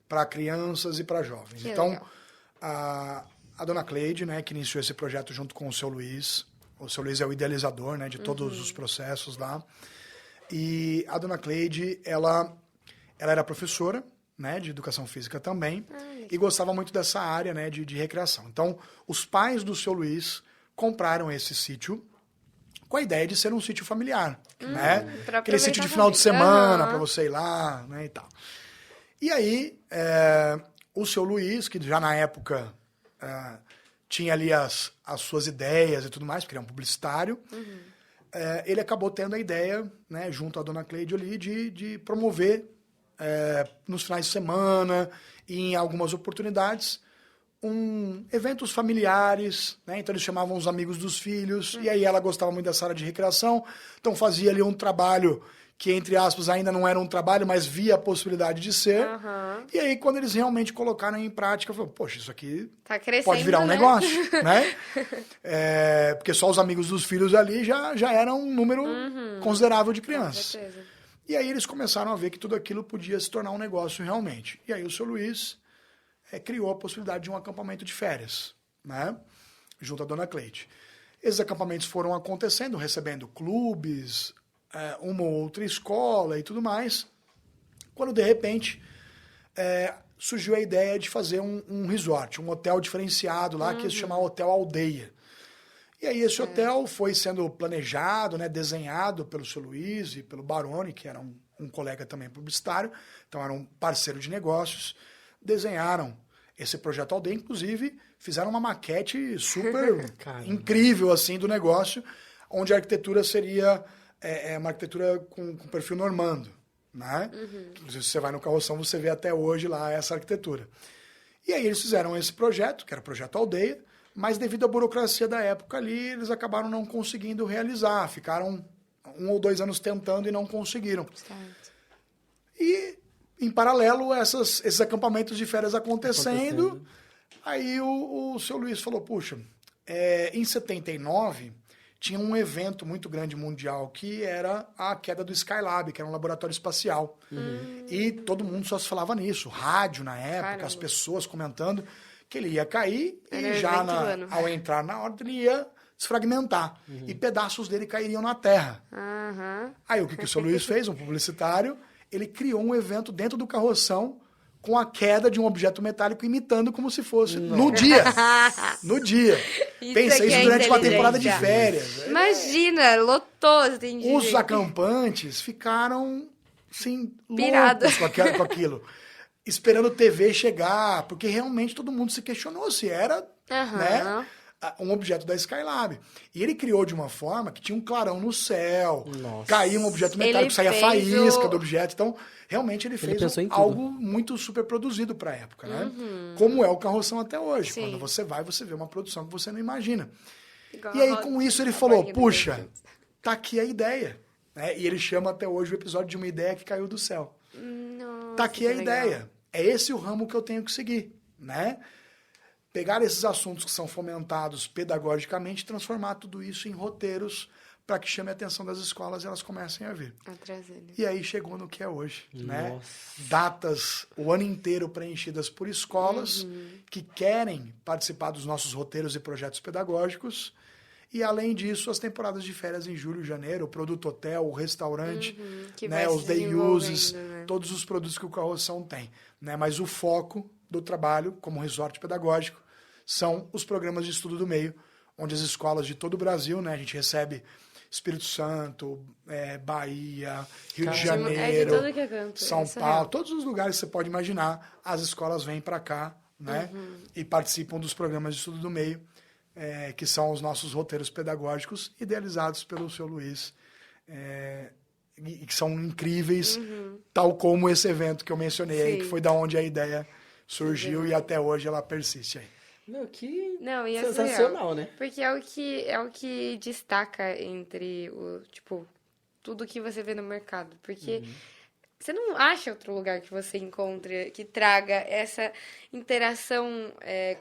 para crianças e para jovens. Que Então, legal. a dona Cleide, né, que iniciou esse projeto junto com o seu Luiz. O seu Luiz é o idealizador, né, de todos os processos lá. E a dona Cleide, ela era professora, né, de educação física também, e gostava muito dessa área, né, de recreação. Então, os pais do seu Luiz compraram esse sítio com a ideia de ser um sítio familiar, né? Pra Aquele sítio de aproveitar final de também. semana, Aham. para você ir lá, né, e tal. E aí, o seu Luiz, que já na época tinha ali as suas ideias e tudo mais, porque ele é um publicitário, ele acabou tendo a ideia, né, junto à dona Cleide ali, de promover nos finais de semana e em algumas oportunidades eventos familiares, né? Então eles chamavam os amigos dos filhos, e aí ela gostava muito dessa área de recreação, então fazia ali um trabalho que, entre aspas, ainda não era um trabalho, mas via a possibilidade de ser. E aí, quando eles realmente colocaram em prática, falaram, poxa, isso aqui Tá crescendo, pode virar um né? negócio, né? Porque só os amigos dos filhos ali já era um número considerável de Com crianças. certeza. E aí eles começaram a ver que tudo aquilo podia se tornar um negócio realmente. E aí o seu Luiz criou a possibilidade de um acampamento de férias, né? Junto à dona Cleide. Esses acampamentos foram acontecendo, recebendo clubes, uma ou outra escola e tudo mais, quando de repente surgiu a ideia de fazer um resort, um hotel diferenciado lá, que se chamava Hotel Aldeia. E aí esse hotel foi sendo planejado, né, desenhado pelo seu Luiz e pelo Baroni, que era um colega também publicitário, então era um parceiro de negócios, desenharam esse projeto Aldeia, inclusive fizeram uma maquete super incrível assim do negócio, onde a arquitetura seria uma arquitetura com perfil normando, né? Inclusive, se você vai no Carroção, você vê até hoje lá essa arquitetura. E aí eles fizeram esse projeto, que era o projeto Aldeia, mas devido à burocracia da época ali, eles acabaram não conseguindo realizar, ficaram 1 ou 2 anos tentando e não conseguiram. Certo. E, em paralelo, esses acampamentos de férias acontecendo. Aí o seu Luiz falou, puxa, em 79 tinha um evento muito grande mundial que era a queda do Skylab, que era um laboratório espacial. E todo mundo só se falava nisso, rádio na época, Caramba. as pessoas comentando que ele ia cair Era e o já evento do ano. ao entrar na órbita ele ia desfragmentar e pedaços dele cairiam na Terra. Aí o que o seu Luiz fez? Um publicitário, ele criou um evento dentro do Carroção com a queda de um objeto metálico imitando como se fosse no dia. No dia. Isso Pensa aqui isso é durante uma temporada de inteligência. férias. Imagina, lotou, tem Os gente. acampantes ficaram, assim, Pirado. loucos com aquilo. Esperando TV chegar, porque realmente todo mundo se questionou se era né, um objeto da Skylab. E ele criou de uma forma que tinha um clarão no céu, caía um objeto metálico, saía faísca do objeto. Então, realmente ele fez pensou em tudo. algo muito super produzido para a época, né? Como é o Carroção até hoje. Sim. Quando você vai, você vê uma produção que você não imagina. Igual E aí, a com roda- isso, ele a falou, bolinha do puxa, Deus. tá aqui a ideia. Né? E ele chama até hoje o episódio de uma ideia que caiu do céu. Nossa, Tá aqui que a legal. ideia. É esse o ramo que eu tenho que seguir, né? Pegar esses assuntos que são fomentados pedagogicamente e transformar tudo isso em roteiros para que chame a atenção das escolas e elas comecem a vir. Atrasando. E aí chegou no que é hoje, né? Datas o ano inteiro preenchidas por escolas que querem participar dos nossos roteiros e projetos pedagógicos. E, além disso, as temporadas de férias em julho e janeiro, o produto hotel, o restaurante, que né, vai os se day uses, desenvolvendo, né? todos os produtos que o Carroção tem. Né? Mas o foco do trabalho, como resort pedagógico, são os programas de estudo do meio, onde as escolas de todo o Brasil, né, a gente recebe Espírito Santo, Bahia, Rio de Janeiro, tudo que é canto, São isso é Paulo, real. todos os lugares que você pode imaginar, as escolas vêm para cá, né, e participam dos programas de estudo do meio, que são os nossos roteiros pedagógicos idealizados pelo seu Luiz, e que são incríveis, tal como esse evento que eu mencionei aí, que Sim. foi da onde a ideia surgiu e até hoje ela persiste aí. Meu, que Não, e é sensacional, surreal. né? Porque é o que destaca entre o, tipo, tudo que você vê no mercado. Porque você não acha outro lugar que você encontre, que traga essa interação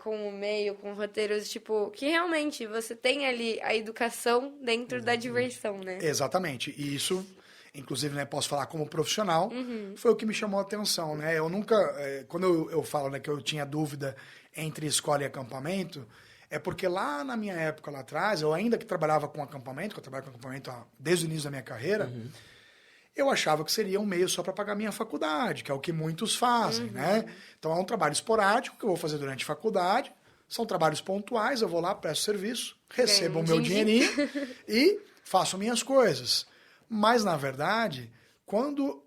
com o meio, com roteiros, tipo, que realmente você tem ali a educação dentro da diversão, né? Exatamente. E isso, inclusive, né, posso falar como profissional, foi o que me chamou a atenção, né? Eu nunca, quando eu falo, né, que eu tinha dúvida entre escola e acampamento, é porque lá na minha época, lá atrás, eu ainda que trabalhava com acampamento, que eu trabalho com acampamento desde o início da minha carreira, eu achava que seria um meio só para pagar minha faculdade, que é o que muitos fazem, né? Então é um trabalho esporádico que eu vou fazer durante a faculdade, são trabalhos pontuais, eu vou lá, presto serviço, recebo o meu dinheirinho e faço minhas coisas. Mas, na verdade, quando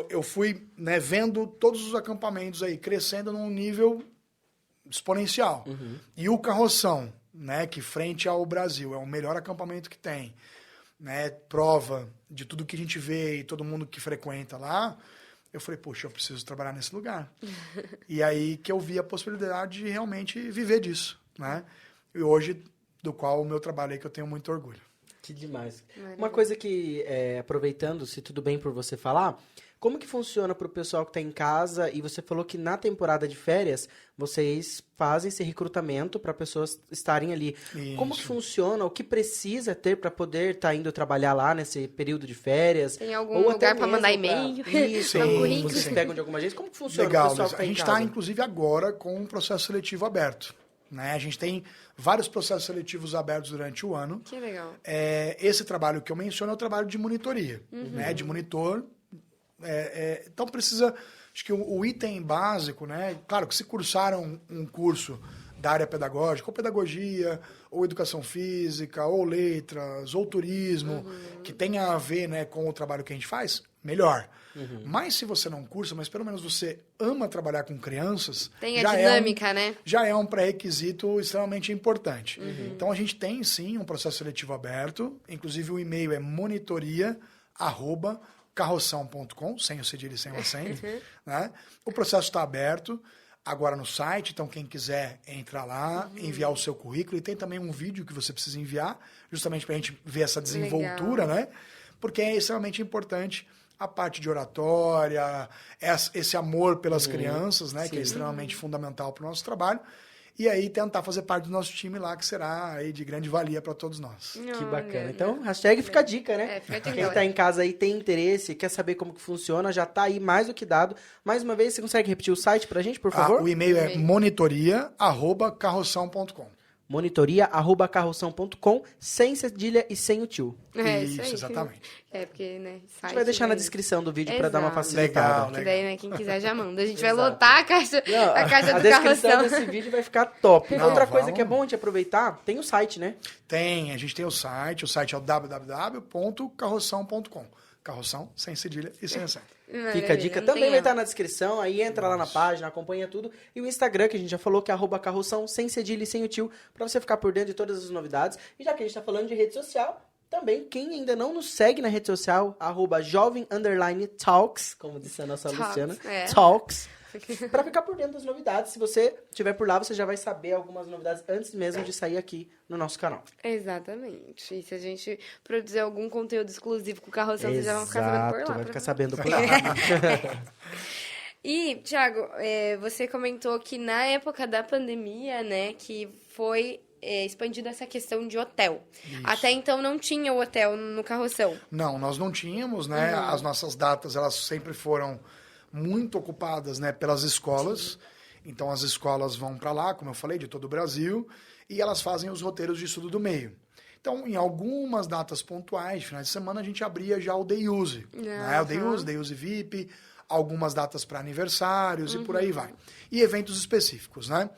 eu fui, né, vendo todos os acampamentos aí crescendo num nível exponencial, e o Carroção, né, que frente ao Brasil é o melhor acampamento que tem, né, prova de tudo que a gente vê e todo mundo que frequenta lá, eu falei, poxa, eu preciso trabalhar nesse lugar. E aí que eu vi a possibilidade de realmente viver disso, né? E hoje, do qual o meu trabalho é que eu tenho muito orgulho. Que demais. Maravilha. Uma coisa que, aproveitando, se tudo bem por você falar, como que funciona para o pessoal que está em casa? E você falou que na temporada de férias, vocês fazem esse recrutamento para pessoas estarem ali. Isso. Como que funciona? O que precisa ter para poder estar indo trabalhar lá nesse período de férias? Tem algum Ou lugar até para mandar mesmo e-mail? Isso, Sim, currículo. vocês pegam de alguma agência? Como que funciona o Legal, pessoal Luiz. que está A em gente casa? está, inclusive, agora com um processo seletivo aberto. Né? A gente tem vários processos seletivos abertos durante o ano. Que legal. Esse trabalho que eu menciono é o trabalho de monitoria, né? De monitor. Então precisa, acho que o item básico, né? Claro que se cursaram um curso da área pedagógica, ou pedagogia, ou educação física, ou letras, ou turismo, que tenha a ver, né, com o trabalho que a gente faz, melhor. Mas se você não cursa, mas pelo menos você ama trabalhar com crianças, Tem a dinâmica, né? já é um pré-requisito extremamente importante. Então a gente tem sim um processo seletivo aberto, inclusive o e-mail é monitoria@carroção.com, sem o cedilha e sem o acento, né? O processo está aberto agora no site, então quem quiser entrar lá, enviar o seu currículo, e tem também um vídeo que você precisa enviar, justamente para a gente ver essa desenvoltura, né? Porque é extremamente importante a parte de oratória, esse amor pelas crianças, né? Sim. Que é extremamente fundamental para o nosso trabalho. E aí tentar fazer parte do nosso time lá, que será aí de grande valia para todos nós. Que bacana. Então, hashtag fica a dica, né? Fica a dica, Quem tá em casa aí tem interesse, quer saber como que funciona, já tá aí mais do que dado. Mais uma vez, você consegue repetir o site pra gente, por favor? O e-mail é monitoria@carroção.com. monitoria@carroção.com, sem cedilha e sem o tio. Isso, exatamente. Porque, né? A gente vai deixar na descrição do vídeo pra dar uma Exato. facilitada. Legal. Que daí, né, quem quiser já manda. A gente vai Exato. lotar a caixa, Não, a caixa a do descrição carroção. desse vídeo vai ficar top. Não, Outra coisa vamos. que é bom a gente aproveitar, tem o site, né? A gente tem o site é o www.carroção.com. Carroção, sem cedilha e sem acento. Fica a dica, Não também tem vai erro. estar na descrição, aí entra lá na página, acompanha tudo. E o Instagram, que a gente já falou, que é @carroção, sem cedilha e sem o tio, pra você ficar por dentro de todas as novidades. E já que a gente tá falando de rede social, também, quem ainda não nos segue na rede social, @jovem_talks, como disse a nossa Talks, Luciana, é. talks, pra ficar por dentro das novidades. Se você estiver por lá, você já vai saber algumas novidades antes mesmo de sair aqui no nosso canal. Exatamente. E se a gente produzir algum conteúdo exclusivo com o carroção, vocês já vão ficar sabendo por lá. vai ficar sabendo por lá. E, Thiago, você comentou que na época da pandemia, né, que foi expandida essa questão de hotel. Isso. Até então não tinha o hotel no carroção. Não, nós não tínhamos, né? As nossas datas, elas sempre foram muito ocupadas, né, pelas escolas. Então, as escolas vão para lá, como eu falei, de todo o Brasil, e elas fazem os roteiros de estudo do meio. Então, em algumas datas pontuais, finais de semana, a gente abria já o Day Use. Né? O Day Use VIP, algumas datas para aniversários e por aí vai. E eventos específicos, né?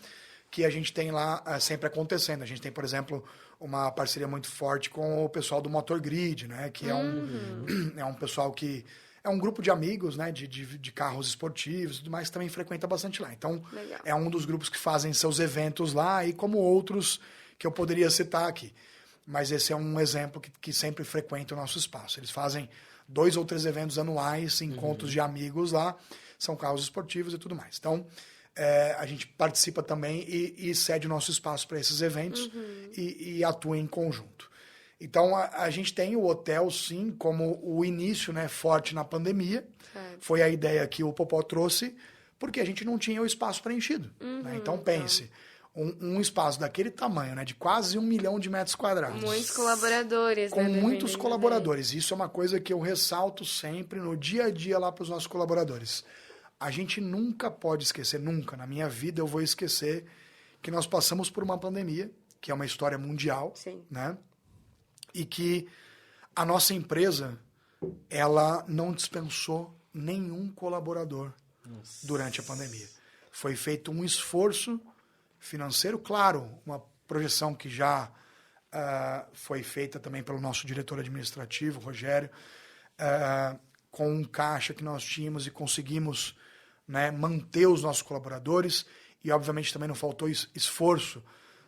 Que a gente tem lá sempre acontecendo. A gente tem, por exemplo, uma parceria muito forte com o pessoal do Motor Grid, né? Que é um pessoal que é um grupo de amigos, né? De carros esportivos e tudo mais, que também frequenta bastante lá. Então, Legal. é um dos grupos que fazem seus eventos lá, e como outros que eu poderia citar aqui. Mas esse é um exemplo que sempre frequenta o nosso espaço. Eles fazem 2 ou 3 eventos anuais, encontros de amigos lá, são carros esportivos e tudo mais. Então, a gente participa também e cede o nosso espaço para esses eventos e atua em conjunto. Então, a gente tem o hotel, sim, como o início, né, forte na pandemia. Certo. Foi a ideia que o Popó trouxe, porque a gente não tinha o espaço preenchido. Né? Então, pense, um espaço daquele tamanho, né, de quase 1 milhão de metros quadrados. Muitos colaboradores, Com né? muitos dependendo colaboradores. Isso é uma coisa que eu ressalto sempre no dia a dia lá para os nossos colaboradores. A gente nunca pode esquecer, nunca, na minha vida eu vou esquecer que nós passamos por uma pandemia, que é uma história mundial, Sim. né? E que a nossa empresa, ela não dispensou nenhum colaborador durante a pandemia. Foi feito um esforço financeiro, claro, uma projeção que já foi feita também pelo nosso diretor administrativo, Rogério, com um caixa que nós tínhamos e conseguimos, né, manter os nossos colaboradores, e obviamente também não faltou esforço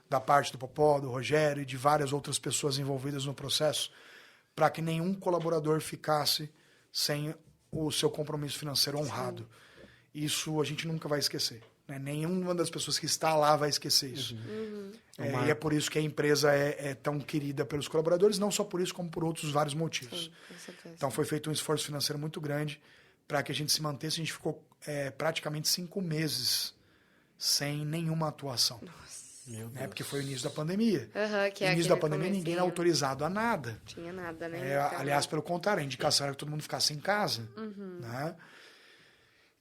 da parte do Popó, do Rogério e de várias outras pessoas envolvidas no processo para que nenhum colaborador ficasse sem o seu compromisso financeiro honrado. Isso a gente nunca vai esquecer. Né? Nenhuma das pessoas que está lá vai esquecer isso. E é por isso que a empresa é tão querida pelos colaboradores, não só por isso, como por outros vários motivos. Sim, com certeza. Então foi feito um esforço financeiro muito grande para que a gente se mantesse. A gente ficou praticamente 5 meses sem nenhuma atuação. Nossa. Meu Deus. Né? Porque foi o início da pandemia. Que No é início da aquele pandemia, ninguém era comecinho. autorizado a nada. Não tinha nada, né? Aliás, pelo contrário, a indicação era que todo mundo ficasse em casa. Né?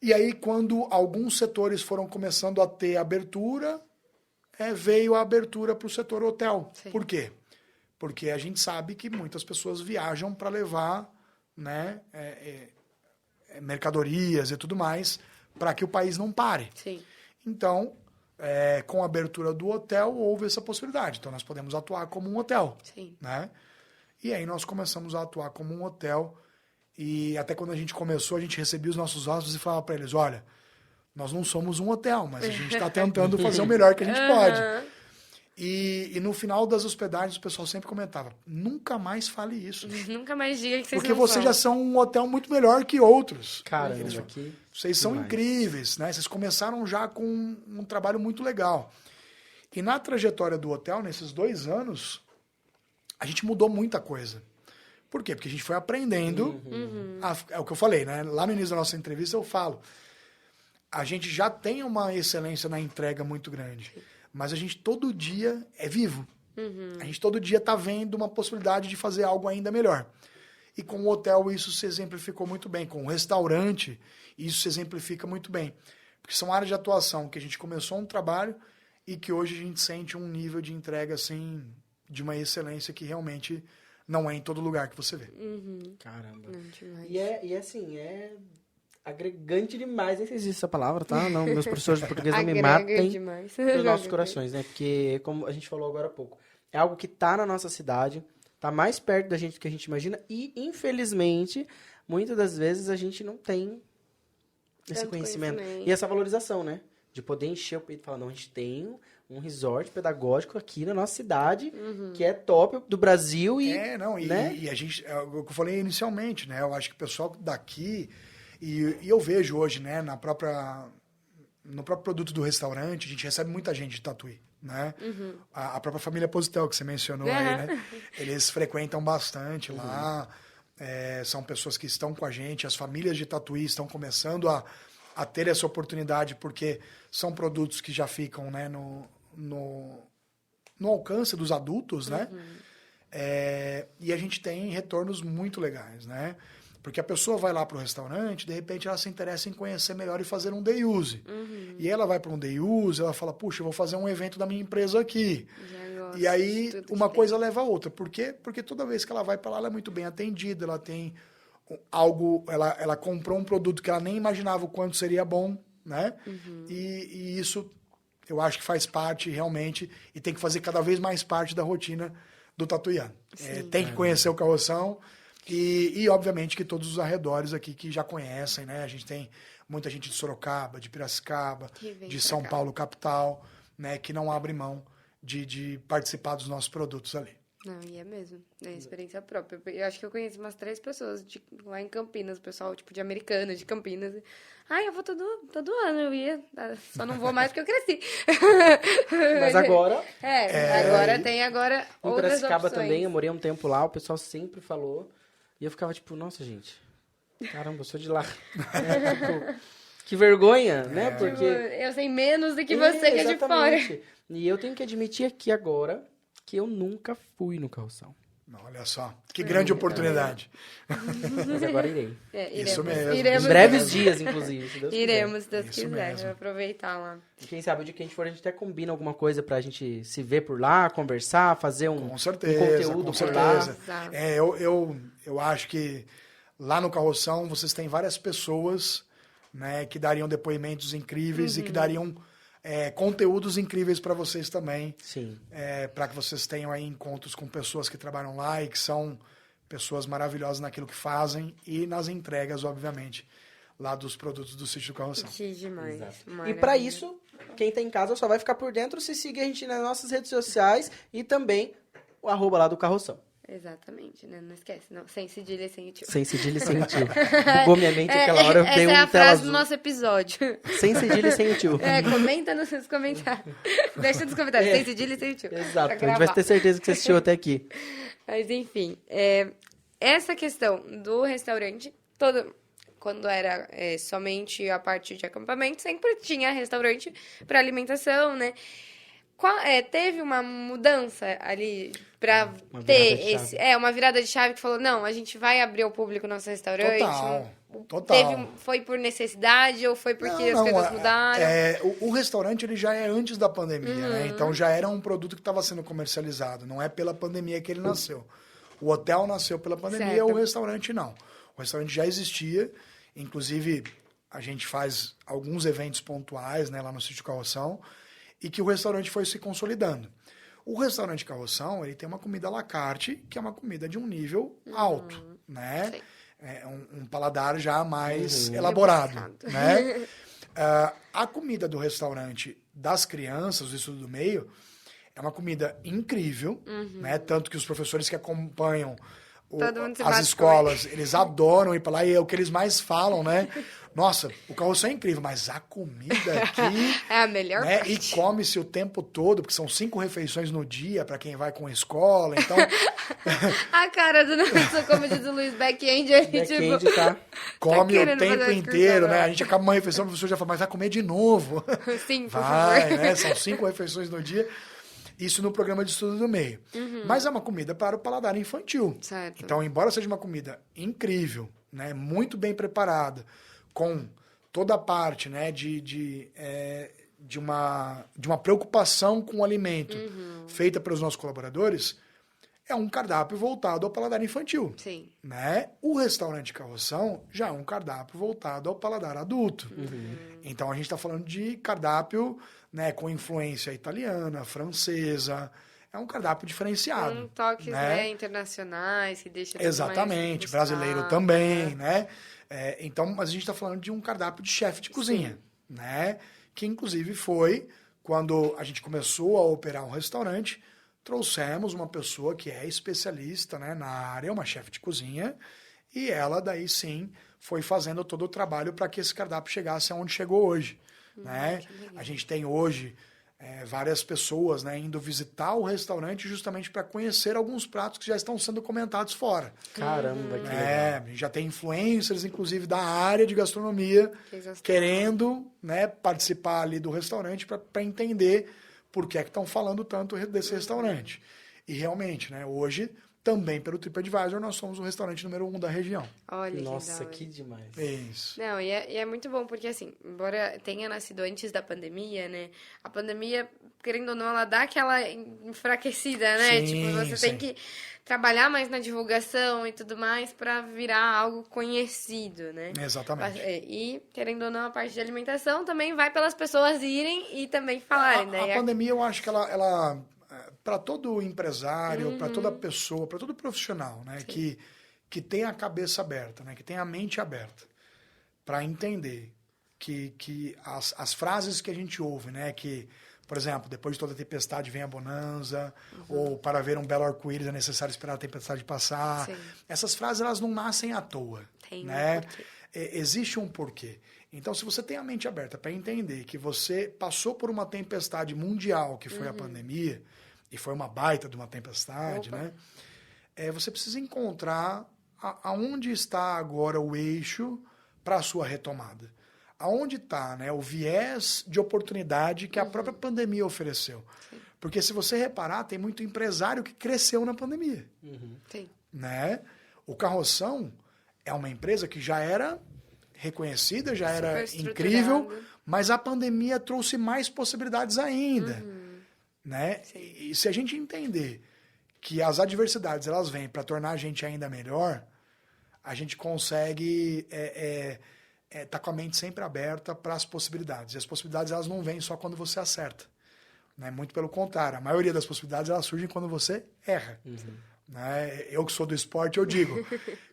E aí, quando alguns setores foram começando a ter abertura, veio a abertura para o setor hotel. Sim. Por quê? Porque a gente sabe que muitas pessoas viajam para levar, né, mercadorias e tudo mais, para que o país não pare. Sim. Então, com a abertura do hotel, houve essa possibilidade. Então, nós podemos atuar como um hotel. Sim. Né? E aí nós começamos a atuar como um hotel. E até quando a gente começou, a gente recebia os nossos hóspedes e falava para eles, olha, nós não somos um hotel, mas a gente está tentando fazer o melhor que a gente pode. E no final das hospedagens, o pessoal sempre comentava, nunca mais fale isso. Nunca mais diga que vocês Porque não vocês já são. são um hotel muito melhor que outros. Caramba, Eles falam, que vocês são demais. incríveis, né? Vocês começaram já com um trabalho muito legal. E na trajetória do hotel, nesses 2 anos, a gente mudou muita coisa. Por quê? Porque a gente foi aprendendo. É o que eu falei, né? Lá no início da nossa entrevista eu falo. A gente já tem uma excelência na entrega muito grande. Mas a gente todo dia é vivo. A gente todo dia está vendo uma possibilidade de fazer algo ainda melhor. E com o hotel isso se exemplificou muito bem. Com o restaurante isso se exemplifica muito bem. Porque são áreas de atuação que a gente começou um trabalho e que hoje a gente sente um nível de entrega assim de uma excelência que realmente não é em todo lugar que você vê. Caramba. Não, demais. E assim, agregante demais, nem sei se existe essa palavra, tá? Não, meus professores de português não me matem demais. nos nossos corações, né? Porque, como a gente falou agora há pouco, é algo que tá na nossa cidade, tá mais perto da gente do que a gente imagina e, infelizmente, muitas das vezes a gente não tem esse Tanto conhecimento. conhecimento. E essa valorização, né? De poder encher o peito e falar, não, a gente tem um resort pedagógico aqui na nossa cidade, que é top do Brasil e... né? E a gente, é o que eu falei inicialmente, né? Eu acho que o pessoal daqui, e eu vejo hoje, né, no próprio produto do restaurante, a gente recebe muita gente de Tatuí, né? A própria família Positel, que você mencionou aí, né? Eles frequentam bastante lá, são pessoas que estão com a gente, as famílias de Tatuí estão começando a ter essa oportunidade, porque são produtos que já ficam, né, no alcance dos adultos, né? E a gente tem retornos muito legais, né? Porque a pessoa vai lá para o restaurante, de repente ela se interessa em conhecer melhor e fazer um day use. E ela vai para um day use, ela fala, puxa, eu vou fazer um evento da minha empresa aqui. E aí uma coisa leva a outra. Por quê? Porque toda vez que ela vai para lá, ela é muito bem atendida, ela tem algo, ela comprou um produto que ela nem imaginava o quanto seria bom, né? E isso eu acho que faz parte realmente e tem que fazer cada vez mais parte da rotina do tatuiano. Tem que conhecer o carroção e obviamente que todos os arredores aqui que já conhecem, né? A gente tem muita gente de Sorocaba, de Piracicaba, de São Paulo capital, né? Que não abre mão de participar dos nossos produtos ali. Não, e é mesmo. É experiência própria. Eu acho que eu conheço umas 3 pessoas lá em Campinas, o pessoal, tipo, de Americana, de Campinas. Eu vou todo ano, eu ia. Só não vou mais porque eu cresci. Mas agora... agora tem Em outras Piracicaba opções. também, eu morei um tempo lá, o pessoal sempre falou. E eu ficava tipo, nossa, gente, caramba, eu sou de lá. Tipo, que vergonha, né? Porque... Tipo, eu sei menos do que você que é de fora. Exatamente. E eu tenho que admitir aqui agora que eu nunca fui no carroção. Olha só, que grande oportunidade. Mas agora irei. Isso mesmo. Em breves dias, inclusive. Se Deus quiser. Iremos, se Deus Isso quiser. mesmo. Vou aproveitar lá. E quem sabe o dia que a gente for, a gente até combina alguma coisa pra gente se ver por lá, conversar, fazer um Com certeza, conteúdo com por lá. certeza. Eu acho que lá no Carroção vocês têm várias pessoas, né, que dariam depoimentos incríveis e que dariam conteúdos incríveis para vocês também. Sim. Para que vocês tenham aí encontros com pessoas que trabalham lá e que são pessoas maravilhosas naquilo que fazem e nas entregas, obviamente, lá dos produtos do Sítio do Carroção. Que demais. E pra isso, quem tá em casa só vai ficar por dentro se seguir a gente nas nossas redes sociais e também o @ lá do Carroção. Exatamente, né? Não esquece, não. Sem cedilha e sem o tio. Sem cedilha e sem o tio. Bugou minha mente aquela hora, eu dei essa é a tela frase do azul. nosso episódio. Sem cedilha e sem o tio. Comenta nos seus comentários. Deixa nos comentários, sem cedilha e sem o tio. Exato, Pra a gente vai gravar. ter certeza que você assistiu até aqui. Mas, enfim, essa questão do restaurante, quando era somente a parte de acampamento, sempre tinha restaurante para alimentação, né? Teve uma mudança ali para Uma ter virada de chave. uma virada de chave que falou, não, a gente vai abrir ao público nosso restaurante. Total. Foi por necessidade ou foi porque as coisas mudaram? O restaurante ele já é antes da pandemia, né? Então já era um produto que estava sendo comercializado. Não é pela pandemia que ele nasceu. O hotel nasceu pela pandemia, Certo. o restaurante não. O restaurante já existia. Inclusive, a gente faz alguns eventos pontuais, né, lá no Sítio Carroção, e que o restaurante foi se consolidando. O restaurante Carroção, ele tem uma comida à la carte, que é uma comida de um nível alto, né? Sim. É um paladar já mais elaborado, né? A comida do restaurante das crianças, do Estudo do Meio, é uma comida incrível, né? Tanto que os professores que acompanham Todo mundo se as bate escolas, eles adoram ir para lá, e é o que eles mais falam, né? Nossa, o Carroção é incrível, mas a comida aqui... É a melhor né? parte. E come-se o tempo todo, porque são 5 refeições no dia para quem vai com a escola, então... A cara do nosso, como diz o Luiz, back-end, ele Back-end tipo... tá... Come o querendo fazer tempo uma inteiro, excursão, né? né? A gente acaba uma refeição, o professor já fala, mas vai comer de novo. Sim, por Vai, favor. né? São 5 refeições no dia. Isso no programa de estudo do meio. Mas é uma comida para o paladar infantil. Certo. Então, embora seja uma comida incrível, né? Muito bem preparada, com toda a parte, né? De uma preocupação com o alimento feita pelos nossos colaboradores, é um cardápio voltado ao paladar infantil. Sim. Né? O restaurante Carroção já é um cardápio voltado ao paladar adulto. Então a gente está falando de cardápio, né, com influência italiana, francesa. É um cardápio diferenciado. Com toques, né? internacionais, que deixa tudo Exatamente, mais brasileiro rebuscado, também, né? Então, mas a gente está falando de um cardápio de chefe de cozinha, né? Que inclusive foi quando a gente começou a operar um restaurante, trouxemos uma pessoa que é especialista, né, na área, uma chefe de cozinha, e ela daí sim foi fazendo todo o trabalho para que esse cardápio chegasse aonde chegou hoje, né? A gente tem hoje várias pessoas, né, indo visitar o restaurante justamente para conhecer alguns pratos que já estão sendo comentados fora. Caramba, que legal. A gente já tem influencers, inclusive, da área de gastronomia, querendo, né, participar ali do restaurante para entender por que é que estão falando tanto desse restaurante. E realmente, né, hoje, também pelo TripAdvisor, nós somos o restaurante número 1 da região. Olha Nossa, que que demais. Isso. Não, e é muito bom, porque assim, embora tenha nascido antes da pandemia, né? A pandemia, querendo ou não, ela dá aquela enfraquecida, né? Sim, Tipo, você tem que trabalhar mais na divulgação e tudo mais para virar algo conhecido, né? Exatamente. E, querendo ou não, a parte de alimentação também vai pelas pessoas irem e também falarem, né? A pandemia, eu acho que ela para todo empresário, para toda pessoa, para todo profissional, né, que tem a cabeça aberta, né, que tem a mente aberta, para entender que as frases que a gente ouve, né, que, por exemplo, depois de toda tempestade vem a bonança, ou para ver um belo arco-íris é necessário esperar a tempestade passar. Sim. Essas frases, elas não nascem à toa. Tem né? porquê. Existe um porquê. Então, se você tem a mente aberta para entender que você passou por uma tempestade mundial, que foi a pandemia, e foi uma baita de uma tempestade, né? Você precisa encontrar aonde está agora o eixo para a sua retomada. Aonde está, né, o viés de oportunidade que a própria pandemia ofereceu. Sim. Porque se você reparar, tem muito empresário que cresceu na pandemia. Sim. Né? O Carroção é uma empresa que já era reconhecida, já era Super incrível, estruturada. mas a pandemia trouxe mais possibilidades ainda. Né? Sim. E se a gente entender que as adversidades elas vêm para tornar a gente ainda melhor, a gente consegue tá com a mente sempre aberta para as possibilidades. E as possibilidades elas não vêm só quando você acerta. Né? Muito pelo contrário, a maioria das possibilidades elas surgem quando você erra. Né? Eu que sou do esporte, eu digo,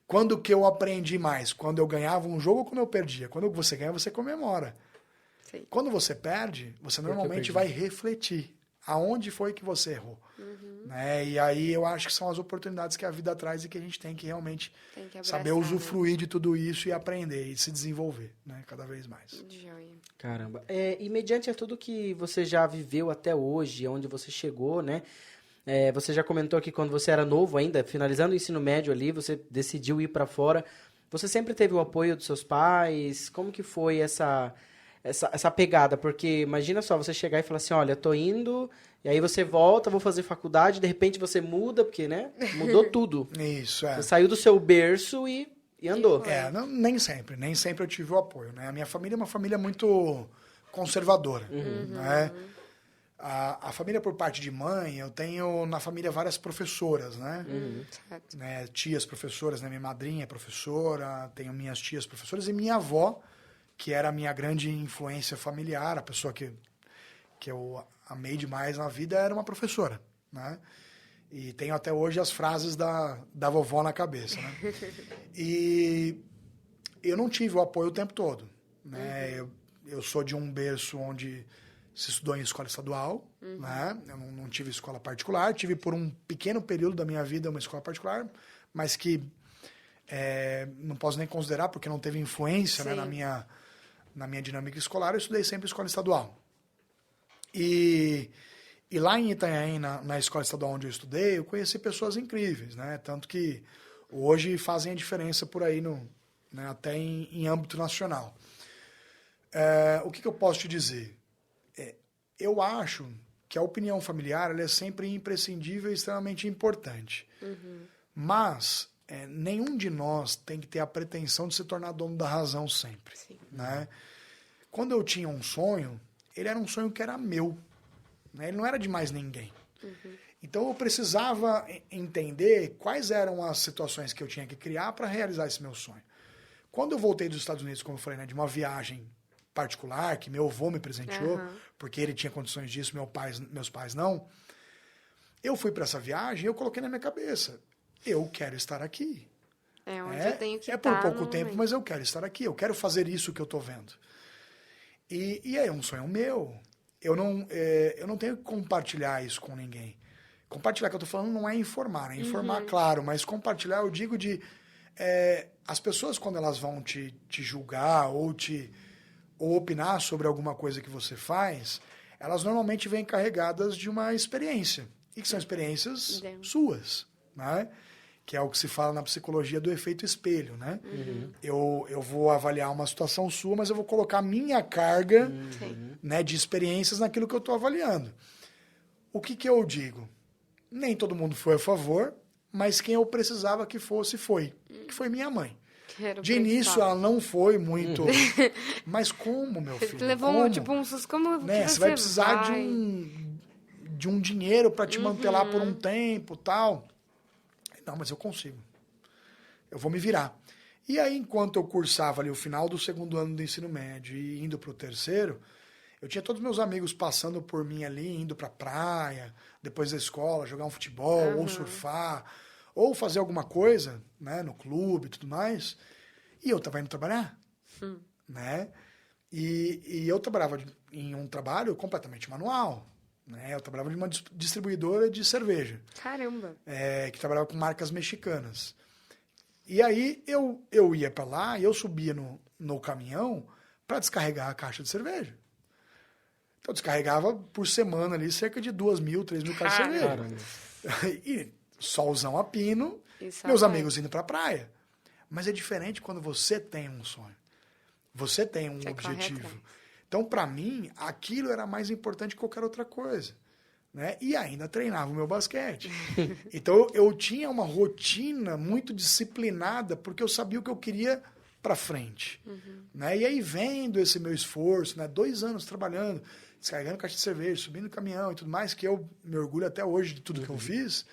quando que eu aprendi mais? Quando eu ganhava um jogo ou quando eu perdia? Quando você ganha, você comemora. Sim. Quando você perde, você normalmente vai refletir. aonde foi que você errou. Né? E aí eu acho que são as oportunidades que a vida traz e que a gente tem que realmente saber usufruir de tudo isso e aprender e se desenvolver, né? Cada vez mais. Joia. Caramba. E mediante a tudo que você já viveu até hoje, onde você chegou, né? Você já comentou que quando você era novo ainda, finalizando o ensino médio ali, você decidiu ir para fora. Você sempre teve o apoio dos seus pais? Como que foi essa pegada? Porque imagina só, você chegar e falar assim, olha, tô indo, e aí você volta, vou fazer faculdade, de repente você muda, porque, né? Mudou tudo. Isso, Você saiu do seu berço e andou. Nem sempre eu tive o apoio, né? A minha família é uma família muito conservadora, né? A família por parte de mãe, eu tenho na família várias professoras, né? Né? Tias professoras, né? Minha madrinha é professora, tenho minhas tias professoras e minha avó, que era a minha grande influência familiar, a pessoa que eu amei demais na vida, era uma professora, né? E tenho até hoje as frases da vovó na cabeça, né? E eu não tive o apoio o tempo todo, né? Eu sou de um berço onde se estudou em escola estadual, né? Eu não tive escola particular, tive por um pequeno período da minha vida uma escola particular, mas que não posso nem considerar porque não teve influência, né, na minha dinâmica escolar. Eu estudei sempre escola estadual. E lá em Itanhaém, na escola estadual onde eu estudei, eu conheci pessoas incríveis, né? Tanto que hoje fazem a diferença por aí, né, até em âmbito nacional. O que eu posso te dizer? Eu acho que a opinião familiar ela é sempre imprescindível e extremamente importante. Mas nenhum de nós tem que ter a pretensão de se tornar dono da razão sempre. Né? Quando eu tinha um sonho, ele era um sonho que era meu. Né? Ele não era de mais ninguém. Então eu precisava entender quais eram as situações que eu tinha que criar para realizar esse meu sonho. Quando eu voltei dos Estados Unidos, como eu falei, né, de uma viagem particular, que meu avô me presenteou, porque ele tinha condições disso, meus pais não. Eu fui para essa viagem e eu coloquei na minha cabeça, eu quero estar aqui. É onde eu tenho que por pouco tempo, mas eu quero estar aqui, eu quero fazer isso que eu estou vendo. E é um sonho meu. Eu não tenho que compartilhar isso com ninguém. Compartilhar que eu estou falando não é informar, claro, mas compartilhar eu digo de... as pessoas, quando elas vão te julgar ou opinar sobre alguma coisa que você faz, elas normalmente vêm carregadas de uma experiência. E que são experiências suas, né? Que é o que se fala na psicologia do efeito espelho, né? Eu vou avaliar uma situação sua, mas eu vou colocar a minha carga né, de experiências naquilo que eu estou avaliando. O que eu digo? Nem todo mundo foi a favor, mas quem eu precisava que fosse foi. Que foi minha mãe. De início, ela não foi muito... Mas como, meu filho? Você levou um susto, como né? Você vai precisar de um dinheiro para te manter lá por um tempo, tal. Não, mas eu consigo. Eu vou me virar. E aí, enquanto eu cursava ali o final do segundo ano do ensino médio e indo para o terceiro, eu tinha todos meus amigos passando por mim ali, indo para a praia, depois da escola, jogar um futebol, ou surfar, ou fazer alguma coisa, né, no clube e tudo mais. E eu estava indo trabalhar, né? E eu trabalhava em um trabalho completamente manual, né? Eu trabalhava em uma distribuidora de cerveja. Caramba! Que trabalhava com marcas mexicanas. E aí eu ia para lá e eu subia no caminhão para descarregar a caixa de cerveja. Então eu descarregava por semana ali cerca de 2.000, 3.000 caixas de cerveja. E solzão a pino, meus amigos indo para a praia. Mas é diferente quando você tem um sonho. Você tem um objetivo. Correto. Então, para mim, aquilo era mais importante que qualquer outra coisa. Né? E ainda treinava o meu basquete. Então, eu tinha uma rotina muito disciplinada, porque eu sabia o que eu queria para frente. Né? E aí, vendo esse meu esforço, né? 2 anos trabalhando, descarregando caixa de cerveja, subindo no caminhão e tudo mais, que eu me orgulho até hoje de tudo que eu fiz,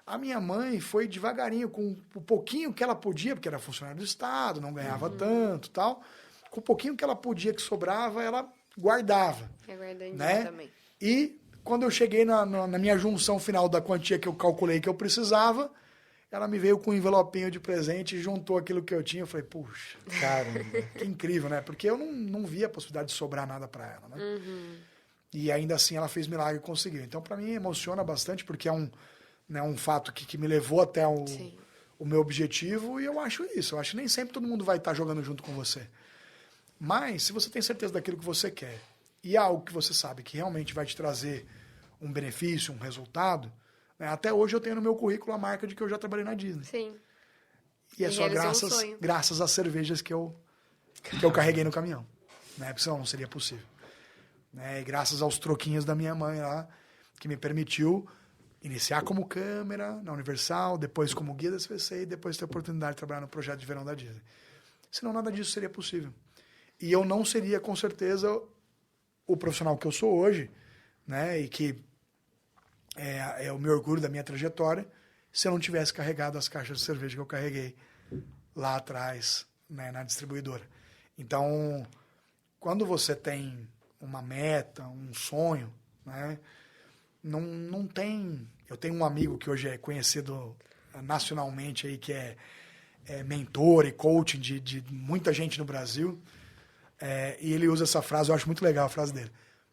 a minha mãe foi devagarinho, com o pouquinho que ela podia, porque era funcionária do Estado, não ganhava tanto tal, com o pouquinho que ela podia, que sobrava, ela guardava. Né? Também. E quando eu cheguei na minha junção final da quantia que eu calculei que eu precisava, ela me veio com um envelopinho de presente e juntou aquilo que eu tinha. Eu falei, puxa, caramba, que incrível, né? Porque eu não via a possibilidade de sobrar nada para ela, né? E ainda assim ela fez milagre e conseguiu. Então, para mim, emociona bastante, porque é um fato que me levou até o meu objetivo, e eu acho isso. Eu acho que nem sempre todo mundo vai estar jogando junto com você. Mas, se você tem certeza daquilo que você quer, e é algo que você sabe que realmente vai te trazer um benefício, um resultado, né? Até hoje eu tenho no meu currículo a marca de que eu já trabalhei na Disney. Sim. E é só realizou um sonho. graças às cervejas que eu carreguei no caminhão. Né? Porque senão não seria possível. Né? E graças aos troquinhos da minha mãe lá, que me permitiu iniciar como câmera na Universal, depois como guia da SVC e depois ter a oportunidade de trabalhar no projeto de verão da Disney. Senão nada disso seria possível. E eu não seria, com certeza, o profissional que eu sou hoje, né? E que é o meu orgulho da minha trajetória, se eu não tivesse carregado as caixas de cerveja que eu carreguei lá atrás, né, na distribuidora. Então, quando você tem uma meta, um sonho, né, não tem... Eu tenho um amigo que hoje é conhecido nacionalmente aí, que é mentor e coaching de muita gente no Brasil, e ele usa essa frase, eu acho muito legal a frase dele.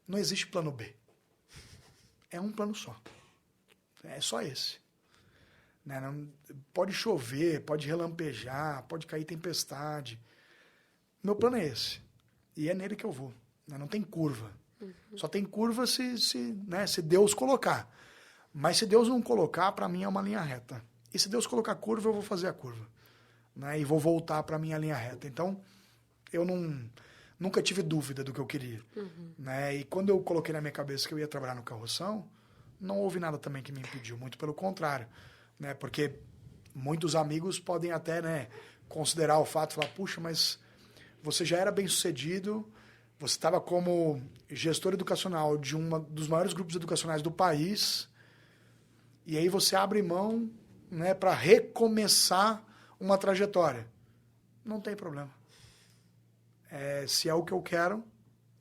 Não existe plano B. É um plano só. É só esse. Né? Pode chover, pode relampejar, pode cair tempestade. Meu plano é esse. E é nele que eu vou. Né? Não tem curva. Só tem curva se Deus colocar. Mas se Deus não colocar, para mim é uma linha reta. E se Deus colocar curva, eu vou fazer a curva. Né? E vou voltar para a minha linha reta. Então, eu nunca tive dúvida do que eu queria. Né? E quando eu coloquei na minha cabeça que eu ia trabalhar no Carroção, não houve nada também que me impediu. Muito pelo contrário. Né? Porque muitos amigos podem até, né, considerar o fato, falar, puxa, mas você já era bem-sucedido, você estava como gestor educacional de um dos maiores grupos educacionais do país, e aí você abre mão, né, para recomeçar uma trajetória. Não tem problema. Se é o que eu quero,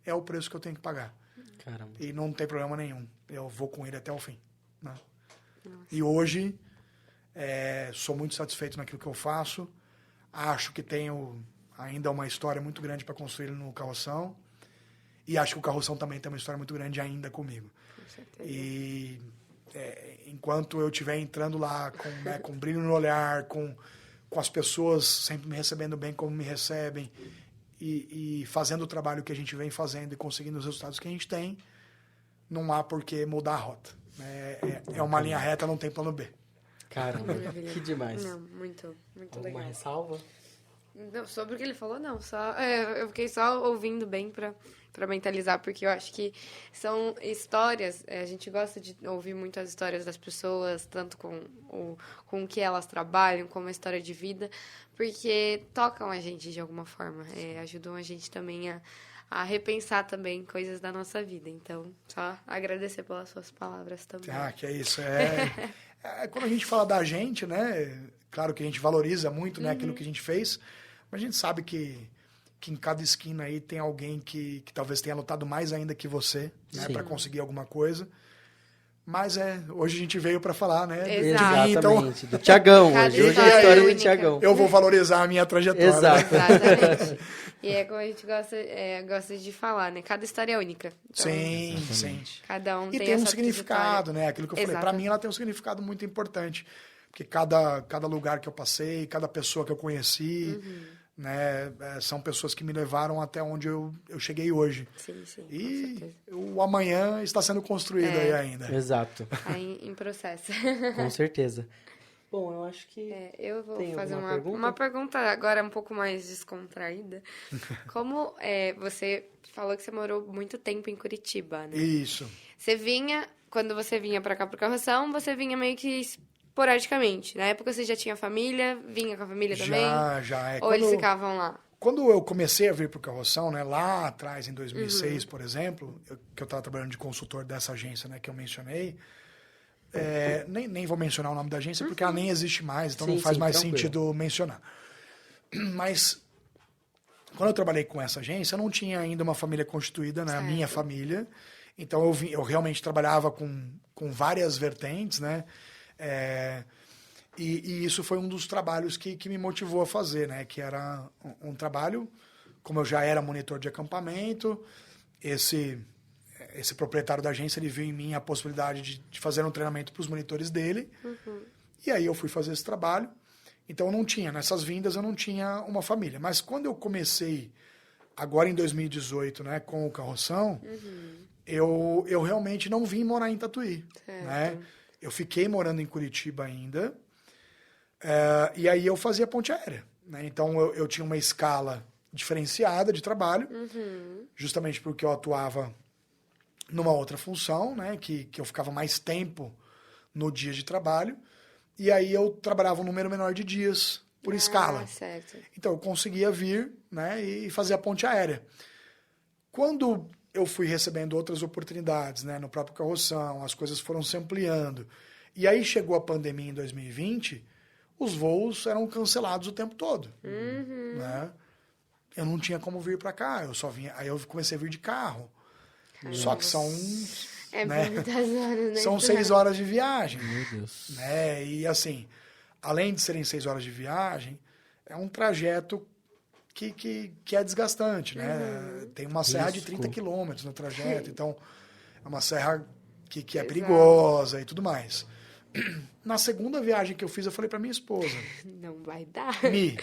é o preço que eu tenho que pagar. Caramba. E não tem problema nenhum. Eu vou com ele até o fim. Né? E hoje, sou muito satisfeito naquilo que eu faço. Acho que tenho ainda uma história muito grande para construir no Carroção. E acho que o Carroção também tem uma história muito grande ainda comigo. Com certeza. E enquanto eu estiver entrando lá com brilho no olhar, com as pessoas sempre me recebendo bem como me recebem, e fazendo o trabalho que a gente vem fazendo e conseguindo os resultados que a gente tem, não há por que mudar a rota. É uma linha reta, não tem plano B. Caramba, que demais. Não, muito Alguma legal. ressalva? Não, sobre o que ele falou, não. Eu fiquei só ouvindo bem pra mentalizar, porque eu acho que são histórias, a gente gosta de ouvir muito as histórias das pessoas, tanto com o que elas trabalham, como a história de vida, porque tocam a gente de alguma forma, ajudam a gente também a repensar também coisas da nossa vida. Então, só agradecer pelas suas palavras também. Ah, que é isso. Quando a gente fala da gente, né? Claro que a gente valoriza muito, né, aquilo que a gente fez, mas a gente sabe que em cada esquina aí tem alguém que talvez tenha lutado mais ainda que você, né, para conseguir alguma coisa. Mas hoje a gente veio para falar, né? Exato. Exatamente, do Thiagão. Hoje é a história do Thiagão. Eu vou valorizar a minha trajetória. Exato. Né? Exatamente. E é como a gente gosta de falar, né? Cada história é única. Então, Sim. cada um E tem tem um essa significado, trajetória. né? Aquilo que eu falei, para mim ela tem um significado muito importante. Porque cada lugar que eu passei, cada pessoa que eu conheci, né? São pessoas que me levaram até onde eu cheguei hoje. Sim, E o amanhã está sendo construído aí ainda. Exato. Aí em processo. Com certeza. Bom, eu acho que... Eu vou Tem fazer alguma pergunta? uma pergunta agora um pouco mais descontraída. Como você falou que você morou muito tempo em Curitiba, né? Isso. Quando você vinha pra cá pro Carroção, você vinha meio que esporadicamente. Na época você já tinha família, vinha com a família também? Já. Ou eles ficavam lá? Quando eu comecei a vir para o Carroção, né, lá atrás, em 2006, por exemplo, que eu estava trabalhando de consultor dessa agência, né, que eu mencionei, nem vou mencionar o nome da agência, porque ela nem existe mais, então não faz mais sentido mencionar. Mas, quando eu trabalhei com essa agência, eu não tinha ainda uma família constituída, né, a minha família. Então, eu realmente trabalhava com várias vertentes, né, e isso foi um dos trabalhos que me motivou a fazer, né? Que era um trabalho, como eu já era monitor de acampamento, esse proprietário da agência, ele viu em mim a possibilidade de fazer um treinamento para os monitores dele. E aí eu fui fazer esse trabalho. Então eu não tinha, nessas vindas eu não tinha uma família. Mas quando eu comecei, agora em 2018, né, com o Carroção, eu realmente não vim morar em Tatuí. Né? Eu fiquei morando em Curitiba ainda. E aí eu fazia ponte aérea. Né? Então eu tinha uma escala diferenciada de trabalho, justamente porque eu atuava numa outra função, né, que eu ficava mais tempo no dia de trabalho, e aí eu trabalhava um número menor de dias por escala. Certo. Então eu conseguia vir, né, e fazer a ponte aérea. Quando eu fui recebendo outras oportunidades, né, no próprio Carroção, as coisas foram se ampliando, e aí chegou a pandemia em 2020, os voos eram cancelados o tempo todo, né? Eu não tinha como vir para cá, eu só vinha, aí eu comecei a vir de carro. Só que são, né, muitas horas, né? são 6 horas de viagem. Meu Deus. Né? E assim, além de serem 6 horas de viagem, é um trajeto que é desgastante, né? Tem uma serra de 30 quilômetros no trajeto, então é uma serra que é perigosa e tudo mais. Na segunda viagem que eu fiz, eu falei para minha esposa, Não vai dar. Mi,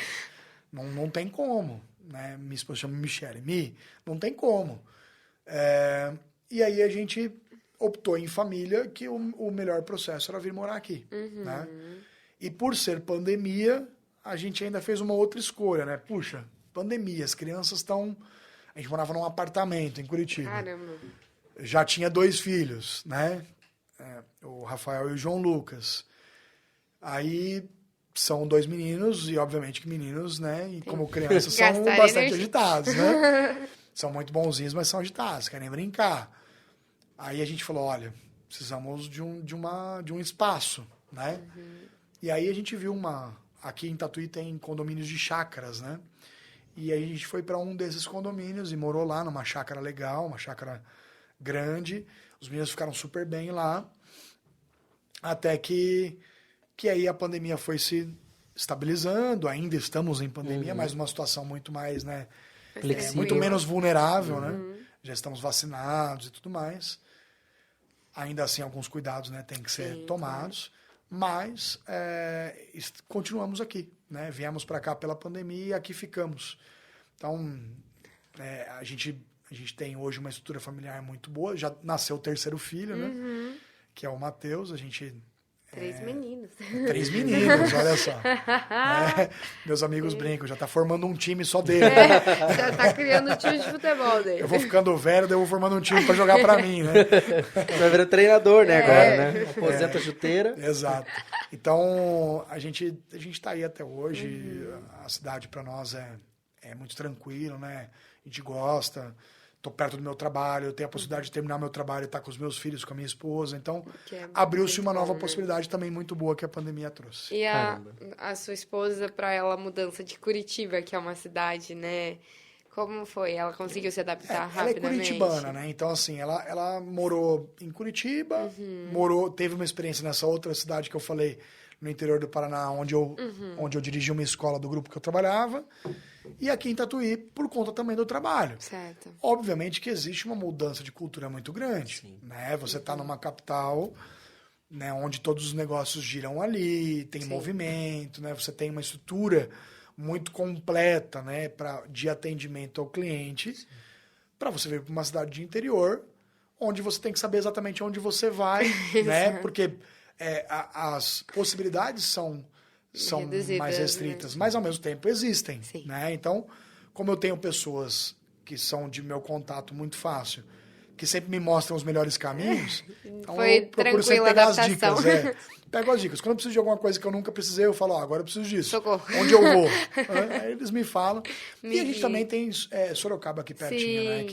não tem como, né? Minha esposa chama Michele, Mi, não tem como. E aí a gente optou em família que o melhor processo era vir morar aqui, né? E por ser pandemia, a gente ainda fez uma outra escolha, né? Puxa, pandemia, as crianças estão... A gente morava num apartamento em Curitiba. Caramba. Já tinha 2 filhos, né? O Rafael e o João Lucas. Aí são 2 meninos, e obviamente que meninos, né? E como crianças são Gastar bastante energia. agitados, né? São muito bonzinhos, mas são agitados, querem brincar. Aí a gente falou, olha, precisamos de um espaço, né? E aí a gente viu aqui em Tatuí tem condomínios de chácaras, né? E aí a gente foi para um desses condomínios e morou lá numa chácara legal, uma chácara grande. Os meninos ficaram super bem lá. Até que aí a pandemia foi se estabilizando, ainda estamos em pandemia, mas numa situação muito mais, né? Muito menos vulnerável, né? Já estamos vacinados e tudo mais. Ainda assim, alguns cuidados, né, têm que ser tomados. Mas continuamos aqui, né? Viemos para cá pela pandemia e aqui ficamos. Então, a gente tem hoje uma estrutura familiar muito boa. Já nasceu o 3º filho, né? Que é o Matheus. A gente... 3 meninos. 3 meninos, olha só. Meus amigos brincam, já tá formando um time só dele. Já tá criando um time de futebol dele. Eu vou ficando velho, daí eu vou formando um time para jogar para mim, né? Vai virar treinador, né, agora, né? Aposenta a chuteira. Exato. Então, a gente tá aí até hoje. A cidade para nós é muito tranquilo, né? A gente gosta. Tô perto do meu trabalho, eu tenho a possibilidade de terminar meu trabalho e estar com os meus filhos, com a minha esposa. Então, abriu-se uma nova possibilidade também muito boa que a pandemia trouxe. E a sua esposa, para ela, a mudança de Curitiba, que é uma cidade, né? Como foi? Ela conseguiu se adaptar rapidamente? Ela é curitibana, né? Então, assim, ela morou em Curitiba, teve uma experiência nessa outra cidade que eu falei, no interior do Paraná, onde eu dirigi uma escola do grupo que eu trabalhava, e aqui em Tatuí, por conta também do trabalho. Certo. Obviamente que existe uma mudança de cultura muito grande, né? Você está numa capital, né, onde todos os negócios giram ali, tem movimento, né? Você tem uma estrutura muito completa, né, de atendimento ao cliente, para você vir para uma cidade de interior, onde você tem que saber exatamente onde você vai, né? Porque as possibilidades são mais restritas, mas ao mesmo tempo existem, né? Então, como eu tenho pessoas que são de meu contato muito fácil, que sempre me mostram os melhores caminhos, então eu procuro sempre pegar as dicas. Pego as dicas. Quando eu preciso de alguma coisa que eu nunca precisei, eu falo, agora eu preciso disso. Socorro. Onde eu vou? Aí eles me falam. E a gente também tem Sorocaba aqui pertinho, né?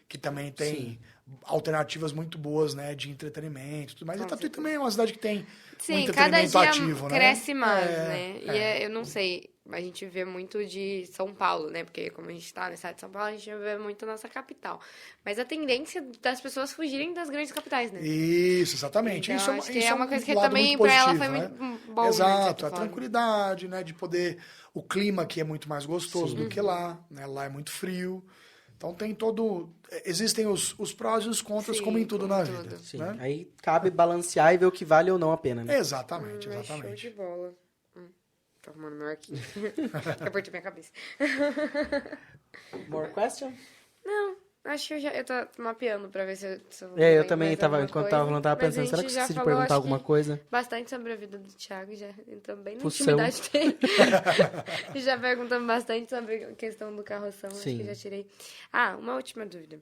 Que também tem alternativas muito boas, né, de entretenimento e tudo mais. E Tatuí também é uma cidade que tem um entretenimento cada dia ativo, cresce mais, né? E eu não sei, a gente vê muito de São Paulo, né? Porque como a gente está no estado de São Paulo, a gente vê muito a nossa capital. Mas a tendência das pessoas fugirem das grandes capitais, né? Isso, exatamente. Então, Isso acho que é uma coisa que também para ela foi muito bom. Exato, a tranquilidade, né, de poder... O clima aqui é muito mais gostoso do que lá, né? Lá é muito frio. Então tem existem os prós e os contras, Sim, como em tudo na como vida. tudo. Sim, Né? aí cabe balancear e ver o que vale ou não a pena, né? Exatamente, Mas show de exatamente. bola. Tô arrumando meu arquivo. Apertei minha cabeça. More question? Não, acho que eu tô mapeando pra ver se eu Eu lembro também mais tava, alguma enquanto coisa. tava falando, tava Mas a pensando, será que gente eu já esqueci de falou, perguntar acho alguma que, coisa? bastante sobre a vida do Thiago, já entrando bem na Fução. intimidade dele. Já perguntamos bastante sobre a questão do carroção, acho Sim. que já tirei. Ah, uma última dúvida.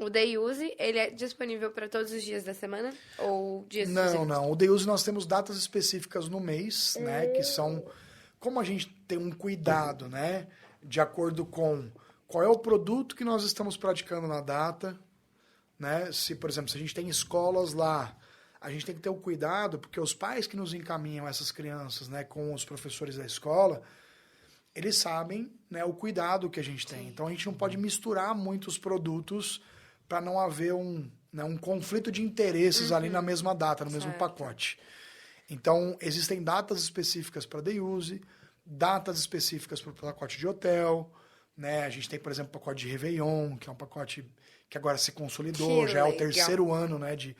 O Day Use, ele é disponível para todos os dias da semana? Ou dias específicos? Não. O Day Use nós temos datas específicas no mês, né? Que são... Como a gente tem um cuidado, né? De acordo com qual é o produto que nós estamos praticando na data, né? Se, por exemplo, se a gente tem escolas lá, a gente tem que ter o cuidado, porque os pais que nos encaminham essas crianças, né? Com os professores da escola, eles sabem, né? O cuidado que a gente tem. Então, a gente não pode misturar muitos produtos para não haver um conflito de interesses ali na mesma data, no mesmo pacote. Então, existem datas específicas para Day Use, datas específicas para o pacote de hotel, né? A gente tem, por exemplo, o pacote de Réveillon, que é um pacote que agora se consolidou, Que já é o legal. terceiro ano, né, de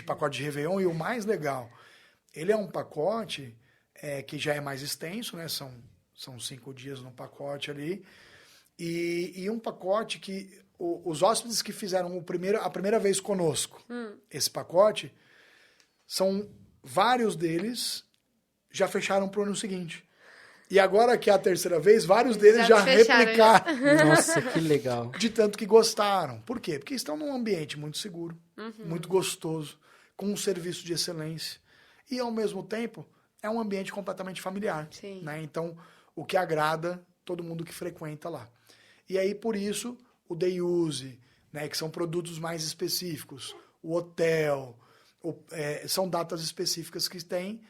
pacote de Réveillon. E o mais legal, ele é um pacote que já é mais extenso, né? São 5 dias no pacote ali. E um pacote que os hóspedes que fizeram a primeira vez conosco, esse pacote, são vários deles já fecharam pro ano seguinte. E agora que é a terceira vez, vários deles já fecharam, replicaram Nossa, que legal. de tanto que gostaram. Por quê? Porque estão num ambiente muito seguro, muito gostoso, com um serviço de excelência. E, ao mesmo tempo, é um ambiente completamente familiar. Sim. Né? Então, o que agrada todo mundo que frequenta lá. E aí, por isso, o Day Use, né, que são produtos mais específicos, o hotel, são datas específicas que tem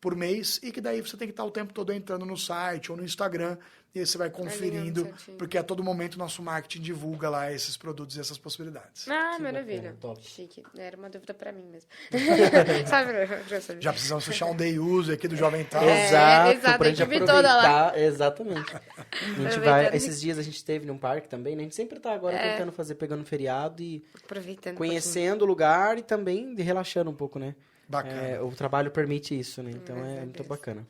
por mês e que daí você tem que estar o tempo todo entrando no site ou no Instagram e aí você vai conferindo, certinho. porque a todo momento o nosso marketing divulga lá esses produtos e essas possibilidades. Ah, Que maravilha. bacana, top. Chique. Era uma dúvida pra mim mesmo. Sabe, pra saber. Já precisamos fechar um Day Use aqui do Jovem Tal. Exato, exato, pra a gente equipe toda lá. aproveitar. Exatamente. A gente Aproveitando vai. que- Esses dias a gente esteve num parque também, né? A gente sempre tá agora tentando fazer, pegando feriado e Aproveitando. um conhecendo o lugar e também relaxando um pouco, né? Bacana. O trabalho permite isso, né? Então Graças é a muito Deus. bacana.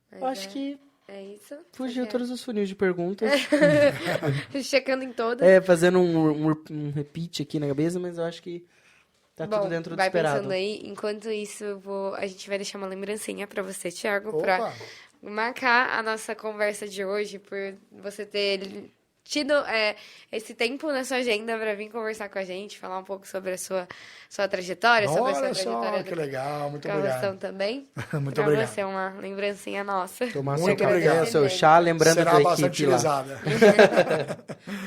pouquinho. Eu acho que É isso. fugiu Você todos os funis de perguntas. quer- Checando em todas. Fazendo um repeat aqui na cabeça, mas eu acho que tá Bom, tudo dentro do vai esperado. pensando aí. Enquanto isso, a gente vai deixar uma lembrancinha pra você, Thiago, Opa! pra marcar a nossa conversa de hoje, por você ter tido esse tempo na sua agenda pra vir conversar com a gente, falar um pouco sobre a sua trajetória, sobre a sua Olha só, trajetória que do legal. Muito Carroção obrigado. também. Muito Pra obrigado. você, uma lembrancinha nossa. Tomar Muito seu café, obrigado. seu chá, lembrando Será da bastante equipe lá. utilizada.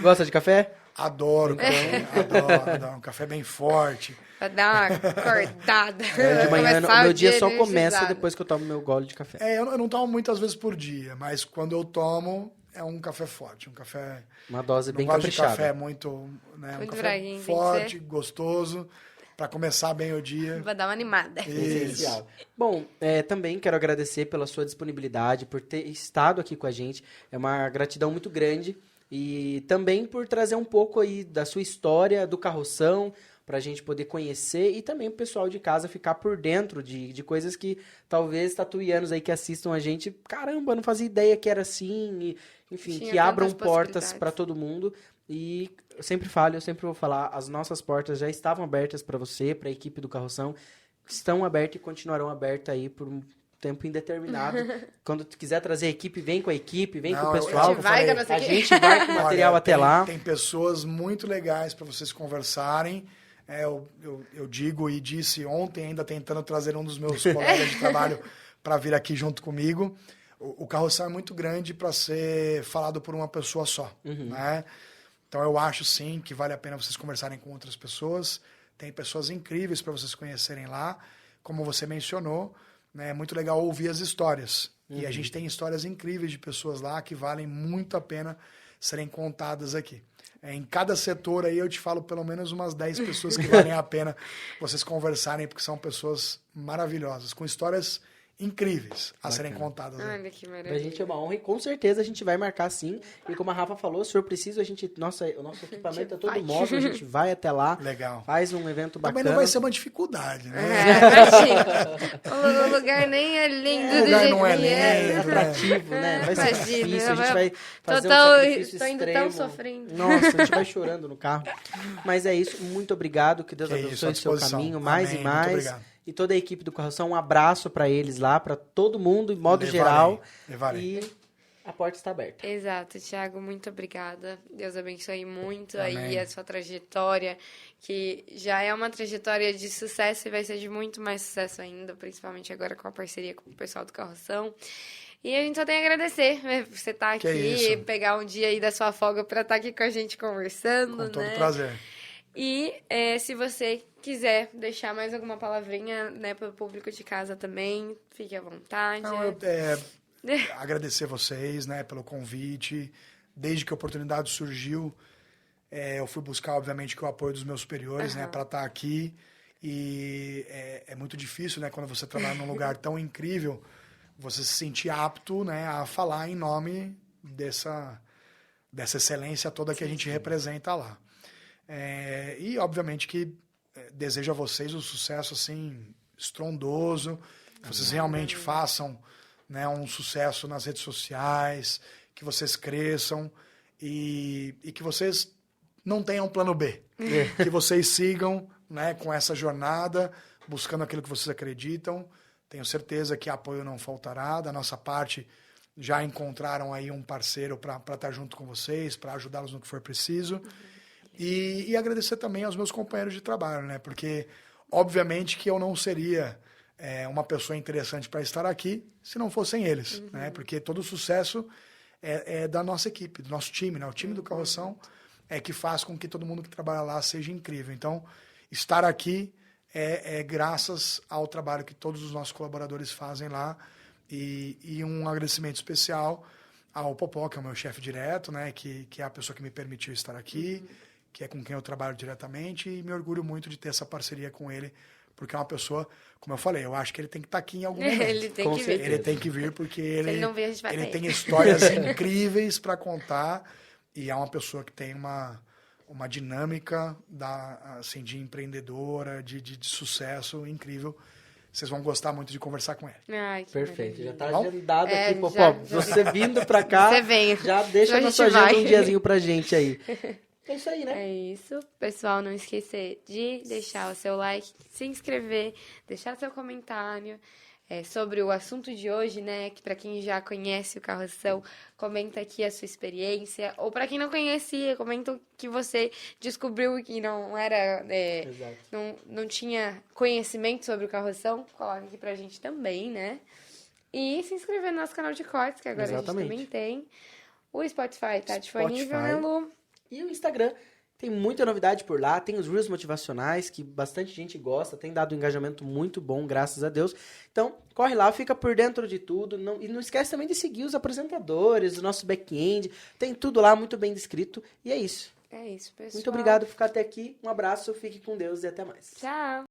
Gosta de café? Adoro café. Adoro. Um café bem forte. Pra dar uma acordada. De manhã, Começar o meu o dia só energizado. começa depois que eu tomo meu gole de café. Eu não tomo muitas vezes por dia, mas quando eu tomo, é um café forte. Um café... Uma dose Não bem gosto de caprichada. café muito... Né, um Muito café fraquinho, tem que forte, ser. gostoso, para começar bem o dia. Pra dar uma animada. Essencial. Bom, também quero agradecer pela sua disponibilidade, por ter estado aqui com a gente. É uma gratidão muito grande. E também por trazer um pouco aí da sua história, do Carroção, pra gente poder conhecer e também o pessoal de casa ficar por dentro de coisas que talvez tatuianos aí que assistam a gente, caramba, não fazia ideia que era assim, e, enfim, Tinha que abram tantas portas possibilidades. para todo mundo. E eu sempre falo, eu sempre vou falar, as nossas portas já estavam abertas para você, para a equipe do Carroção, estão abertas e continuarão abertas aí por um tempo indeterminado. Quando tu quiser trazer a equipe, vem com a equipe, vem com o Não, pessoal. A gente vai com a nossa A equipe. gente vai com o material Olha, até lá. Tem pessoas muito legais para vocês conversarem. Eu digo e disse ontem, ainda tentando trazer um dos meus colegas de trabalho para vir aqui junto comigo. O Carroção é muito grande para ser falado por uma pessoa só. Né? Então eu acho sim que vale a pena vocês conversarem com outras pessoas. Tem pessoas incríveis para vocês conhecerem lá. Como você mencionou, né, é muito legal ouvir as histórias. E a gente tem histórias incríveis de pessoas lá que valem muito a pena serem contadas aqui. Em cada setor aí eu te falo pelo menos umas 10 pessoas que valem a pena vocês conversarem, porque são pessoas maravilhosas, com histórias incríveis a Bacana. serem contadas. Né? Olha que Pra maravilha. gente é uma honra e com certeza a gente vai marcar sim. E como a Rafa falou, se for preciso, o nosso equipamento é todo vai. móvel, a gente vai até lá, Legal. faz um evento Também bacana. não vai ser uma dificuldade, né? Imagina. O lugar nem é lindo O do lugar jeito não é que lindo, é. Atrativo, né? Vai ser Imagina, difícil, a gente vai fazer Total, um sacrifício tô indo extremo. tão sofrendo. Nossa, a gente vai chorando no carro. Mas é isso, muito obrigado, que Deus Que isso, abençoe à o seu disposição. caminho mais Amém, e muito mais. obrigado. E toda a equipe do Carroção, um abraço pra eles lá, pra todo mundo, em modo geral. Levarei. E a porta está aberta. Exato, Thiago, muito obrigada. Deus abençoe muito Amém. aí a sua trajetória, que já é uma trajetória de sucesso e vai ser de muito mais sucesso ainda, principalmente agora com a parceria com o pessoal do Carroção. E a gente só tem a agradecer, né, você estar Que aqui, isso. pegar um dia aí da sua folga para estar aqui com a gente conversando, Com todo né? prazer. E se você quiser deixar mais alguma palavrinha, né, para o público de casa também, fique à vontade. Não, agradecer vocês, né, pelo convite. Desde que a oportunidade surgiu, eu fui buscar, obviamente, que o apoio dos meus superiores, né, para estar aqui. E é muito difícil, né, quando você trabalha num lugar tão incrível, você se sentir apto, né, a falar em nome dessa excelência toda que a gente representa lá. E, obviamente, que desejo a vocês um sucesso, assim, estrondoso, que vocês realmente façam, né, um sucesso nas redes sociais, que vocês cresçam e que vocês não tenham plano B. Que vocês sigam, né, com essa jornada, buscando aquilo que vocês acreditam. Tenho certeza que apoio não faltará. Da nossa parte, já encontraram aí um parceiro para estar junto com vocês, para ajudá-los no que for preciso. E agradecer também aos meus companheiros de trabalho, né? Porque, obviamente, que eu não seria uma pessoa interessante para estar aqui se não fossem eles, né? Porque todo o sucesso é da nossa equipe, do nosso time, né? O time do Carroção é que faz com que todo mundo que trabalha lá seja incrível. Então, estar aqui é graças ao trabalho que todos os nossos colaboradores fazem lá e um agradecimento especial ao Popó, que é o meu chefe direto, né? Que é a pessoa que me permitiu estar aqui, que é com quem eu trabalho diretamente, e me orgulho muito de ter essa parceria com ele, porque é uma pessoa, como eu falei, eu acho que ele tem que estar aqui em algum momento. Ele tem Com que vir. certeza. Ele tem que vir, porque Se ele não vir, a gente vai ele ter. tem histórias incríveis para contar, e é uma pessoa que tem uma dinâmica assim, de empreendedora, de sucesso incrível. Vocês vão gostar muito de conversar com ele. Ai, que Perfeito, já maravilha. tá Bom? agendado aqui, já- Popó. já- Você vindo pra cá, Você vem. já deixa A na gente sua agenda vai. um diazinho pra gente aí. É isso aí, né? É isso. Pessoal, não esquecer de deixar o seu like, se inscrever, deixar seu comentário sobre o assunto de hoje, né? Que para quem já conhece o Carroção, comenta aqui a sua experiência. Ou para quem não conhecia, comenta o que você descobriu que não era... Exato. não tinha conhecimento sobre o Carroção. Coloca aqui pra gente também, né? E se inscrever no nosso canal de cortes, que agora Exatamente. a gente também tem. O Spotify tá disponível, Spotify. né, Lu? E o Instagram, tem muita novidade por lá, tem os Reels motivacionais, que bastante gente gosta, tem dado um engajamento muito bom, graças a Deus. Então, corre lá, fica por dentro de tudo, e não esquece também de seguir os apresentadores, o nosso back-end, tem tudo lá muito bem descrito, e é isso. É isso, pessoal. Muito obrigado por ficar até aqui, um abraço, fique com Deus e até mais. Tchau.